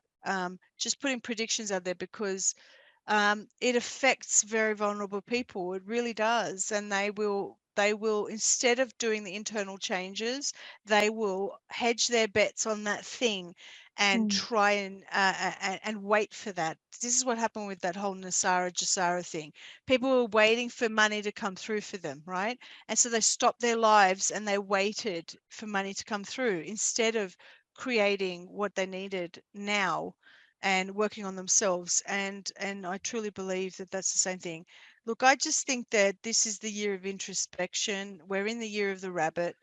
Speaker 5: just putting predictions out there, because it affects very vulnerable people. It really does. And they will, instead of doing the internal changes, they will hedge their bets on that thing and try and wait for that. This is what happened with that whole Nasara Jasara thing. People were waiting for money to come through for them, right? And so they stopped their lives and they waited for money to come through instead of creating what they needed now and working on themselves. And I truly believe that that's the same thing. Look, I just think that this is the year of introspection. We're in the year of the rabbit.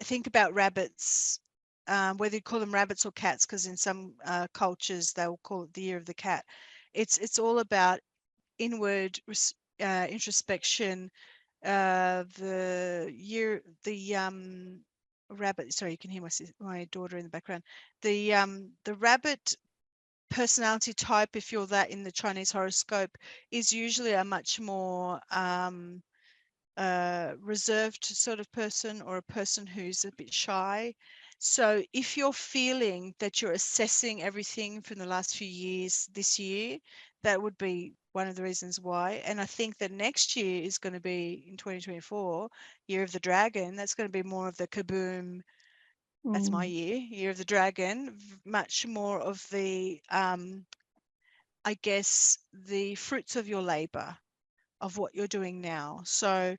Speaker 5: Think about rabbits, whether you call them rabbits or cats, because in some cultures they will call it the year of the cat. It's all about inward introspection. Rabbit, sorry, you can hear my daughter in the background. The rabbit personality type, if you're that in the Chinese horoscope, is usually a much more reserved sort of person, or a person who's a bit shy. So if you're feeling that you're assessing everything from the last few years this year, that would be one of the reasons why. And I think that next year is going to be, in 2024, year of the dragon. That's going to be more of the kaboom. That's my year of the dragon. Much more of the I guess the fruits of your labor, of what you're doing now. So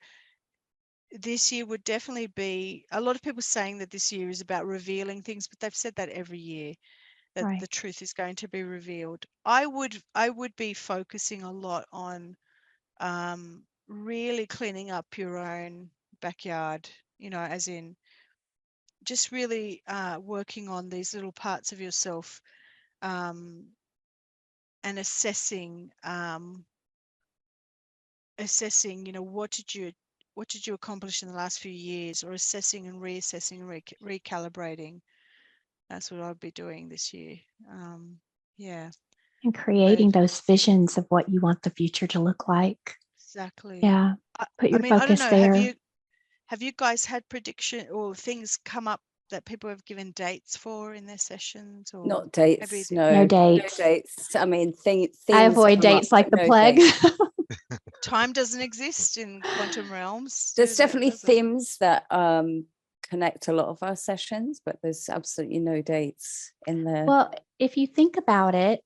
Speaker 5: this year would definitely be, a lot of people saying that this year is about revealing things, but they've said that every year, that
Speaker 2: Right.
Speaker 5: the truth is going to be revealed. I would be focusing a lot on really cleaning up your own backyard, as in just really working on these little parts of yourself, and assessing, what did you accomplish in the last few years, or assessing and reassessing and recalibrating. That's what I'd be doing this year. Yeah,
Speaker 2: And creating those visions of what you want the future to look like.
Speaker 5: exactly.
Speaker 2: Yeah. Put your
Speaker 5: I don't
Speaker 2: focus
Speaker 5: know,
Speaker 2: there.
Speaker 5: have you guys had prediction or things come up that people have given dates for in their sessions? Or
Speaker 4: Not dates, no.
Speaker 2: No dates.
Speaker 4: No dates. I mean, things
Speaker 2: I avoid
Speaker 4: come up,
Speaker 2: dates like
Speaker 4: but
Speaker 2: the
Speaker 4: no
Speaker 2: plague.
Speaker 4: dates.
Speaker 5: time doesn't exist in quantum realms.
Speaker 4: There's
Speaker 5: do they?
Speaker 4: definitely
Speaker 5: Does it?
Speaker 4: themes that connect a lot of our sessions, but there's absolutely no dates in there.
Speaker 2: Well, if you think about it,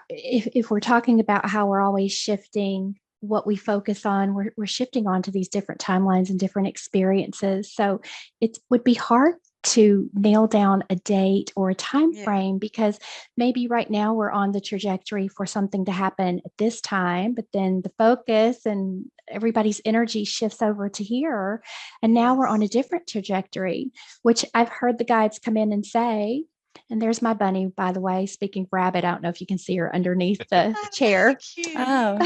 Speaker 2: if we're talking about how we're always shifting what we focus on, we're shifting onto these different timelines and different experiences. So it would be hard to nail down a date or a time frame, because maybe right now we're on the trajectory for something to happen at this time, but then the focus and everybody's energy shifts over to here. And now we're on a different trajectory, which I've heard the guides come in and say, and there's my bunny, by the way, speaking of rabbit. I don't know if you can see her underneath the chair.
Speaker 4: Oh.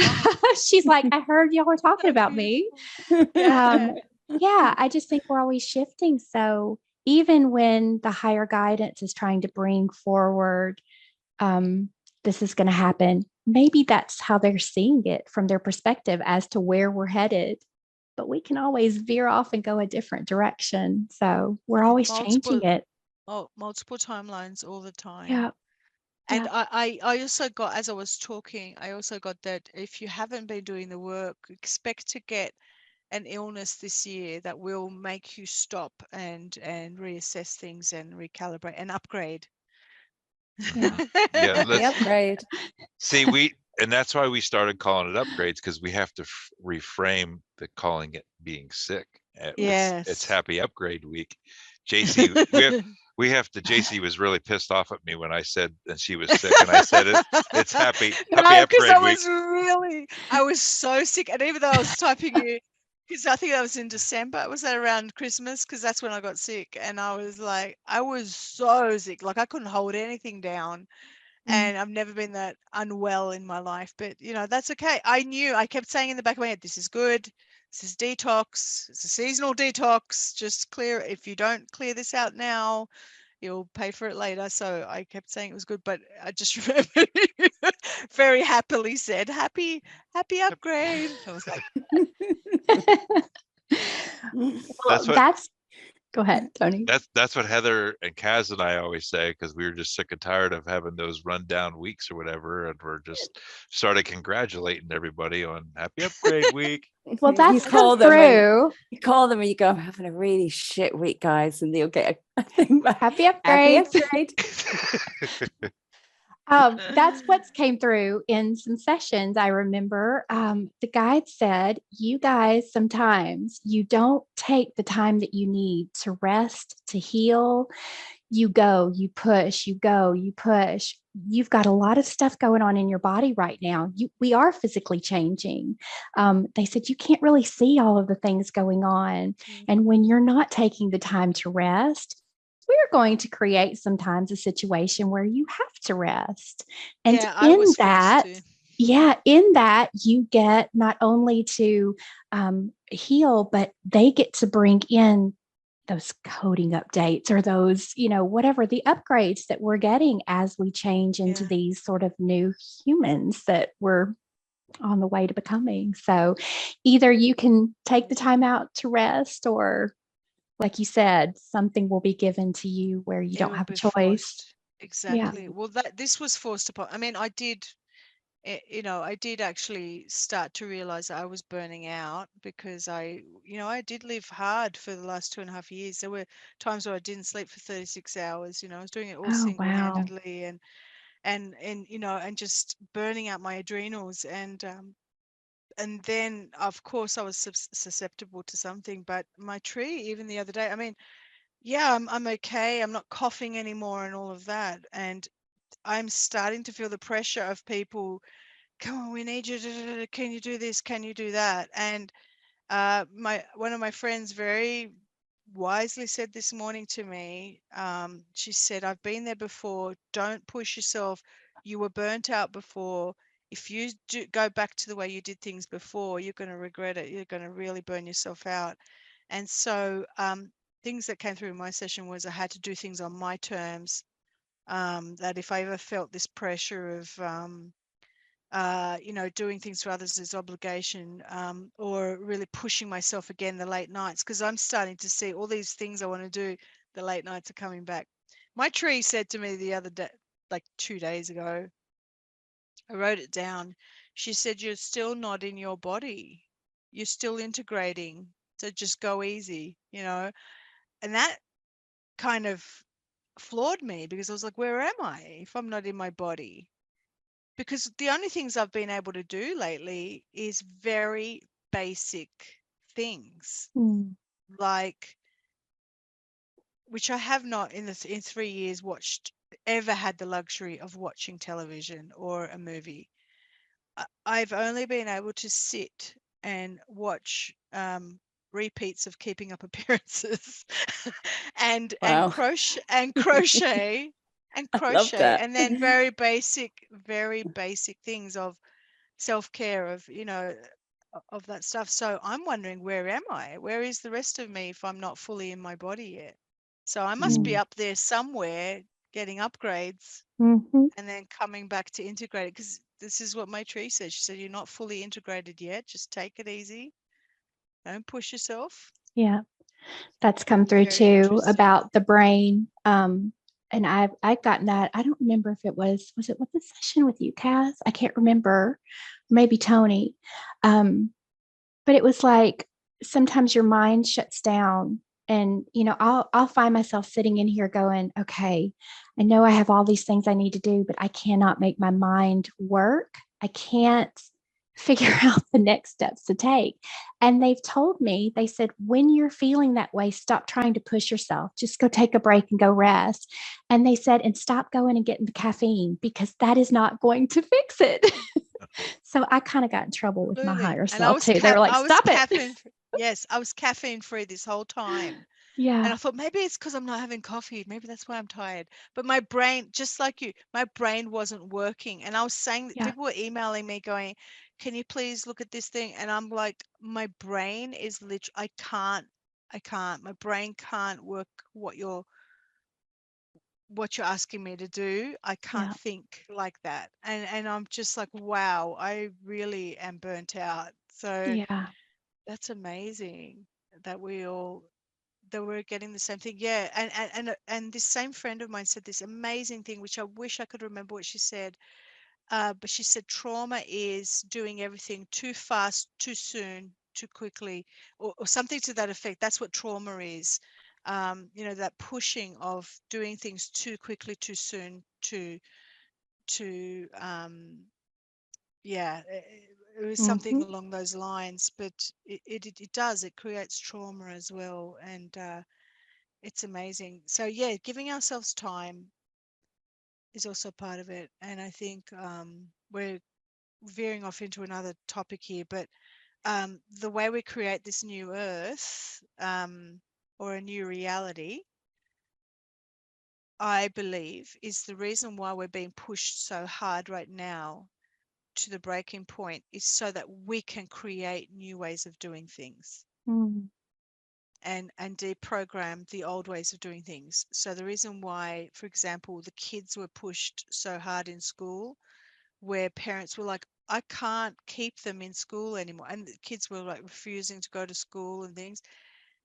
Speaker 2: She's like, I heard y'all were talking about me. Yeah, I just think we're always shifting. So even when the higher guidance is trying to bring forward, this is going to happen, maybe that's how they're seeing it from their perspective as to where we're headed. but we can always veer off and go a different direction. So we're always changing it.
Speaker 5: Multiple timelines all the time.
Speaker 2: Yeah.
Speaker 5: And
Speaker 2: Yeah.
Speaker 5: I also got, as I was talking, I also got that if you haven't been doing the work, expect to get an illness this year that will make you stop and reassess things and recalibrate and upgrade.
Speaker 2: Yeah.
Speaker 1: Yeah,
Speaker 4: Happy
Speaker 1: let's
Speaker 4: upgrade.
Speaker 1: see, and that's why we started calling it upgrades, because we have to reframe the calling it being sick. It's
Speaker 5: Yes.
Speaker 1: happy upgrade week. JC, JC was really pissed off at me when I said that she was sick, and I said it's happy
Speaker 5: No, because
Speaker 1: upgrade
Speaker 5: I
Speaker 1: week.
Speaker 5: I was so sick, and even though I was typing you, because I think that was in December, was that around Christmas? Because that's when I got sick, and I was like, I was so sick, like I couldn't hold anything down, and I've never been that unwell in my life. But you know, that's okay. I kept saying in the back of my head, this is good. This is detox. It's a seasonal detox. Just clear. If you don't clear this out now, you'll pay for it later. So I kept saying it was good, but I just remember you very happily said, happy upgrade. I was like,
Speaker 1: That's what
Speaker 2: That's go ahead, Tony.
Speaker 1: that's what Heather and Kaz and I always say, because we were just sick and tired of having those rundown weeks or whatever, and we're just started congratulating everybody on happy upgrade week.
Speaker 2: Well, that's come
Speaker 4: them
Speaker 2: through.
Speaker 4: you call them and you go, I'm having a really shit week, guys, and they'll get a thing back.
Speaker 2: Happy
Speaker 4: Happy
Speaker 2: upgrades.
Speaker 4: upgrade.
Speaker 2: That's what came through in some sessions. I remember the guide said, you guys, sometimes you don't take the time that you need to rest, to heal. You go, you push, you go, you push. You've got a lot of stuff going on in your body right now. We are physically changing. They said you can't really see all of the things going on. And when you're not taking the time to rest, we're going to create sometimes a situation where you have to rest. And
Speaker 5: yeah, I was forced to.
Speaker 2: in that you get not only to heal, but they get to bring in those coding updates or those, whatever the upgrades that we're getting as we change into these sort of new humans that we're on the way to becoming. So either you can take the time out to rest, or like you said, something will be given to you where you don't have a choice.
Speaker 5: Forced. Exactly. Well, this was forced upon. I mean, I did actually start to realize that I was burning out, because I did live hard for the last 2.5 years. There were times where I didn't sleep for 36 hours. I was doing it all
Speaker 2: Oh, wow.
Speaker 5: single-handedly, and just burning out my adrenals, and then of course I was susceptible to something. But my tree, even the other day, I mean, yeah, I'm okay. I'm not coughing anymore and all of that. And I'm starting to feel the pressure of people, come on, we need you to, can you do this? Can you do that? And one of my friends very wisely said this morning to me, she said, I've been there before. Don't push yourself. You were burnt out before. If you go back to the way you did things before, you're going to regret it. You're going to really burn yourself out. And so things that came through in my session was I had to do things on my terms, that if I ever felt this pressure of doing things for others as obligation, or really pushing myself again the late nights, because I'm starting to see all these things I want to do. The late nights are coming back. My tree said to me the other day, like 2 days ago, I wrote it down. She said, you're still not in your body. You're still integrating. So just go easy, and that kind of floored me, because I was like, where am I if I'm not in my body? Because the only things I've been able to do lately is very basic things, like, which I have not in 3 years ever had the luxury of watching television or a movie. I've only been able to sit and watch repeats of Keeping Up Appearances and crochet and crochet and then very basic things of self-care, of that stuff. So I'm wondering, where am I? Where is the rest of me if I'm not fully in my body yet? So I must be up there somewhere getting upgrades and then coming back to integrate it, because this is what my tree said. She said, you're not fully integrated yet. Just take it easy. Don't push yourself.
Speaker 2: Yeah, that's come through
Speaker 5: Very
Speaker 2: too
Speaker 5: interesting.
Speaker 2: about the brain. And I've gotten that. I don't remember if it was it with the session with you, Kaz? I can't remember. Maybe Tony. But it was like sometimes your mind shuts down, and I'll find myself sitting in here going, okay, I know I have all these things I need to do, but I cannot make my mind work. I can't figure out the next steps to take. And they've told me, they said, when you're feeling that way, stop trying to push yourself. Just go take a break and go rest. And they said, and stop going and getting the caffeine, because that is not going to fix it. So I kind of got in trouble with my
Speaker 5: Absolutely.
Speaker 2: higher
Speaker 5: And I
Speaker 2: self
Speaker 5: was
Speaker 2: too. They were like,
Speaker 5: I was
Speaker 2: stop it.
Speaker 5: caffeine. Yes, I was caffeine free this whole time. And
Speaker 2: Yeah.
Speaker 5: I thought maybe it's because I'm not having coffee. Maybe that's why I'm tired. But my brain, just like you, my brain wasn't working. And I was saying that
Speaker 2: Yeah.
Speaker 5: people were emailing me going, can you please look at this thing? And I'm like, my brain is literally, I can't. My brain can't work what you're asking me to do. I can't
Speaker 2: Yeah.
Speaker 5: think like that. And I'm just like, wow, I really am burnt out. So
Speaker 2: Yeah.
Speaker 5: that's amazing that we're getting the same thing. Yeah. And this same friend of mine said this amazing thing, which I wish I could remember what she said. But she said trauma is doing everything too fast, too soon, too quickly, or something to that effect. That's what trauma is. That pushing of doing things too quickly, too soon, yeah, it was something
Speaker 2: Mm-hmm.
Speaker 5: along those lines. But it does, it creates trauma as well. And it's amazing. So yeah, giving ourselves time is also part of it. And I think we're veering off into another topic here, but the way we create this new earth or a new reality, I believe, is the reason why we're being pushed so hard right now to the breaking point, is so that we can create new ways of doing things
Speaker 2: Mm.
Speaker 5: and deprogram the old ways of doing things. So the reason why, for example, the kids were pushed so hard in school, where parents were like, I can't keep them in school anymore. And the kids were like refusing to go to school and things,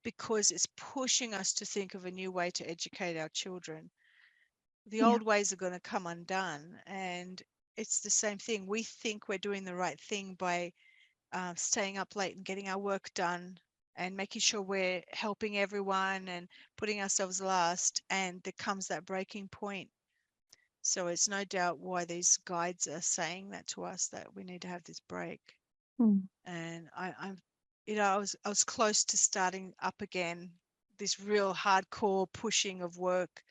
Speaker 5: because it's pushing us to think of a new way to educate our children. The
Speaker 2: Yeah.
Speaker 5: old ways are going to come undone. And it's the same thing. We think we're doing the right thing by staying up late and getting our work done and making sure we're helping everyone and putting ourselves last. And there comes that breaking point. So it's no doubt why these guides are saying that to us, that we need to have this break.
Speaker 2: Mm.
Speaker 5: And I'm, I was close to starting up again, this real hardcore pushing of work.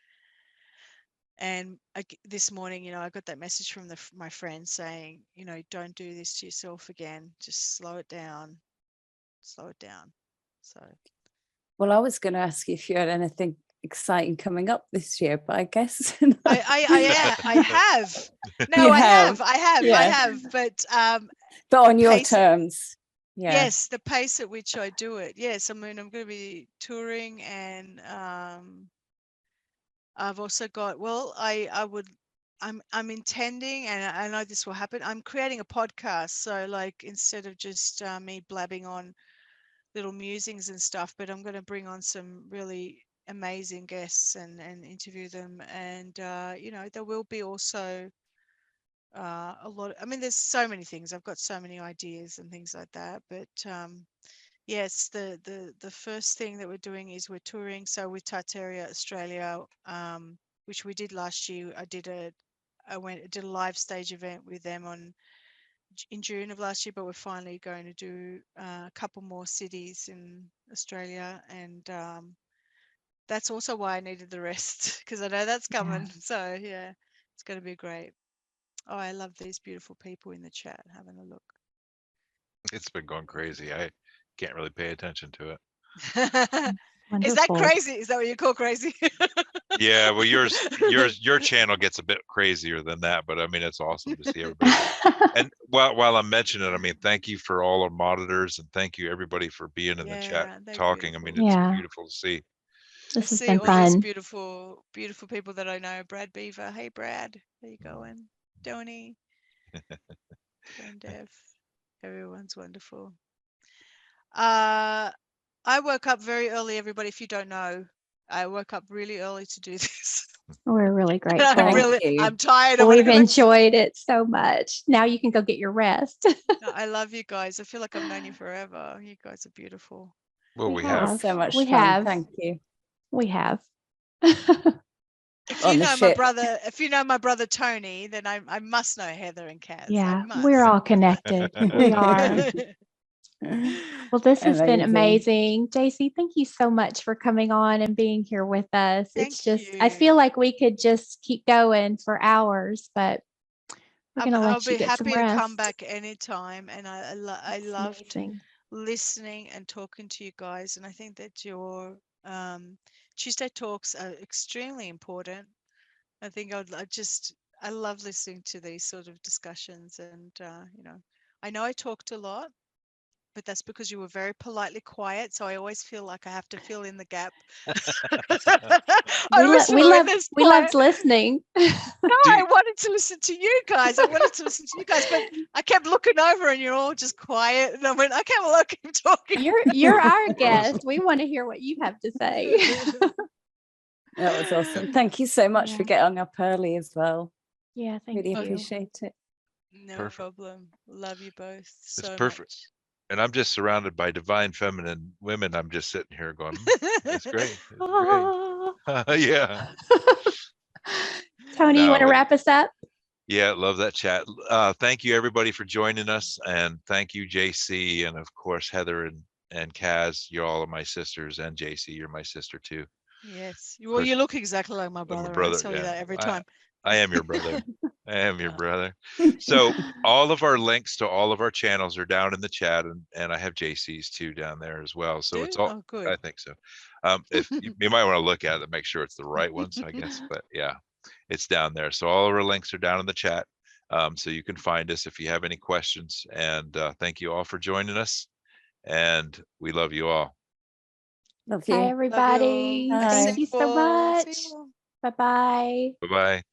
Speaker 5: And this morning, I got that message from my friend saying, don't do this to yourself again. Just slow it down. Slow it down. So
Speaker 4: Well, I was going to ask you if you had anything exciting coming up this year, but I guess
Speaker 5: I have. No,
Speaker 4: You
Speaker 5: I
Speaker 4: have.
Speaker 5: have. I have. I
Speaker 4: Yeah.
Speaker 5: have. But
Speaker 4: but
Speaker 5: the
Speaker 4: on your
Speaker 5: pace.
Speaker 4: terms. Yeah.
Speaker 5: Yes, the pace at which I do it. Yes, I mean, I'm going to be touring, and I've also got, I'm intending, and I know this will happen. I'm creating a podcast. So like, instead of just me blabbing on little musings and stuff, but I'm going to bring on some really amazing guests and interview them. And, there will be also a lot. I mean, there's so many things. I've got so many ideas and things like that. But yes, the first thing that we're doing is we're touring. So with Tartaria Australia, which we did last year, I did a live stage event with them in June of last year, but we're finally going to do a couple more cities in Australia. And that's also why I needed the rest, because I know that's coming. So yeah, it's going to be great. Oh, I love these beautiful people in the chat having a look.
Speaker 1: It's been going crazy. I can't really pay attention to it.
Speaker 5: Is that
Speaker 2: Wonderful.
Speaker 5: crazy? Is that what you call crazy?
Speaker 1: Yeah, well, your channel gets a bit crazier than that, but I mean, it's awesome to see everybody. And while I'm mentioning it, I mean, thank you for all our monitors, and thank you everybody for being in the chat
Speaker 5: Yeah, they're
Speaker 1: talking. I mean,
Speaker 5: beautiful.
Speaker 1: it's
Speaker 2: Yeah.
Speaker 1: beautiful to see.
Speaker 5: I
Speaker 2: This has
Speaker 5: see
Speaker 2: been
Speaker 5: all these
Speaker 2: fun.
Speaker 5: beautiful, beautiful people that I know. Brad Beaver. Hey, Brad. How you going? Donny. Tone Deaf. Everyone's wonderful. I woke up very early, everybody, if you don't know. I woke up really early to do this.
Speaker 2: We're really grateful.
Speaker 5: I'm tired. I wanna
Speaker 2: We've
Speaker 5: go back to sleep.
Speaker 2: enjoyed it so much. Now you can go get your rest.
Speaker 5: No, I love you guys. I feel like I've known you forever. You guys are beautiful.
Speaker 1: Well, we
Speaker 4: It
Speaker 1: have.
Speaker 4: was so much
Speaker 2: We
Speaker 4: fun.
Speaker 2: have.
Speaker 4: Thank you.
Speaker 2: We have.
Speaker 5: If
Speaker 4: On
Speaker 5: you
Speaker 4: the
Speaker 5: know
Speaker 4: ship.
Speaker 5: if you know my brother Tony, then I must know Heather and Kaz.
Speaker 2: Yeah,
Speaker 5: I
Speaker 2: we're
Speaker 5: must.
Speaker 2: all connected. We are. Well, this has been amazing. JC, thank you so much for coming on and being here with us. It's just, I
Speaker 5: you.
Speaker 2: feel like we could just keep going for hours, but we're going to
Speaker 5: I'll
Speaker 2: let you
Speaker 5: be
Speaker 2: get some
Speaker 5: happy to come
Speaker 2: rest.
Speaker 5: back anytime. And I
Speaker 2: That's
Speaker 5: loved
Speaker 2: amazing.
Speaker 5: listening and talking to you guys. And I think that your Tuesday talks are extremely important. I think I love listening to these sort of discussions. And, you know, I know I talked a lot, but that's because you were very politely quiet. So I always feel like I have to fill in the gap.
Speaker 2: We loved listening.
Speaker 5: No, I wanted to listen to you guys. But I kept looking over and you're all just quiet. And I went, okay, well, I'll keep talking.
Speaker 2: You're our guest. We want to hear what you have to say.
Speaker 4: That was awesome. Thank you so much for getting up early as well.
Speaker 2: Yeah, thank
Speaker 4: really
Speaker 2: you.
Speaker 4: appreciate it.
Speaker 5: No problem. Love you both so
Speaker 1: It's perfect. And I'm just surrounded by divine feminine women. I'm just sitting here going, that's great. That's great. Yeah.
Speaker 2: Tony, you want to wrap us up?
Speaker 1: Yeah, love that chat. Thank you everybody for joining us, and thank you JC, and of course Heather and Kaz. You're all of my sisters, and JC, you're my sister too.
Speaker 5: Yes. Well, you look exactly like my brother. I tell you that every time.
Speaker 1: I am your brother. I am your brother. So all of our links to all of our channels are down in the chat, and I have JC's too down there as well. So it's all
Speaker 5: good.
Speaker 1: I think so. If you might want to look at it, make sure it's the right ones, I guess. But yeah, it's down there. So all of our links are down in the chat. So you can find us if you have any questions. And thank you all for joining us. And we love you all.
Speaker 4: Love you.
Speaker 2: Bye, everybody.
Speaker 4: Bye.
Speaker 2: Thank you so much. Bye-bye.
Speaker 1: Bye-bye.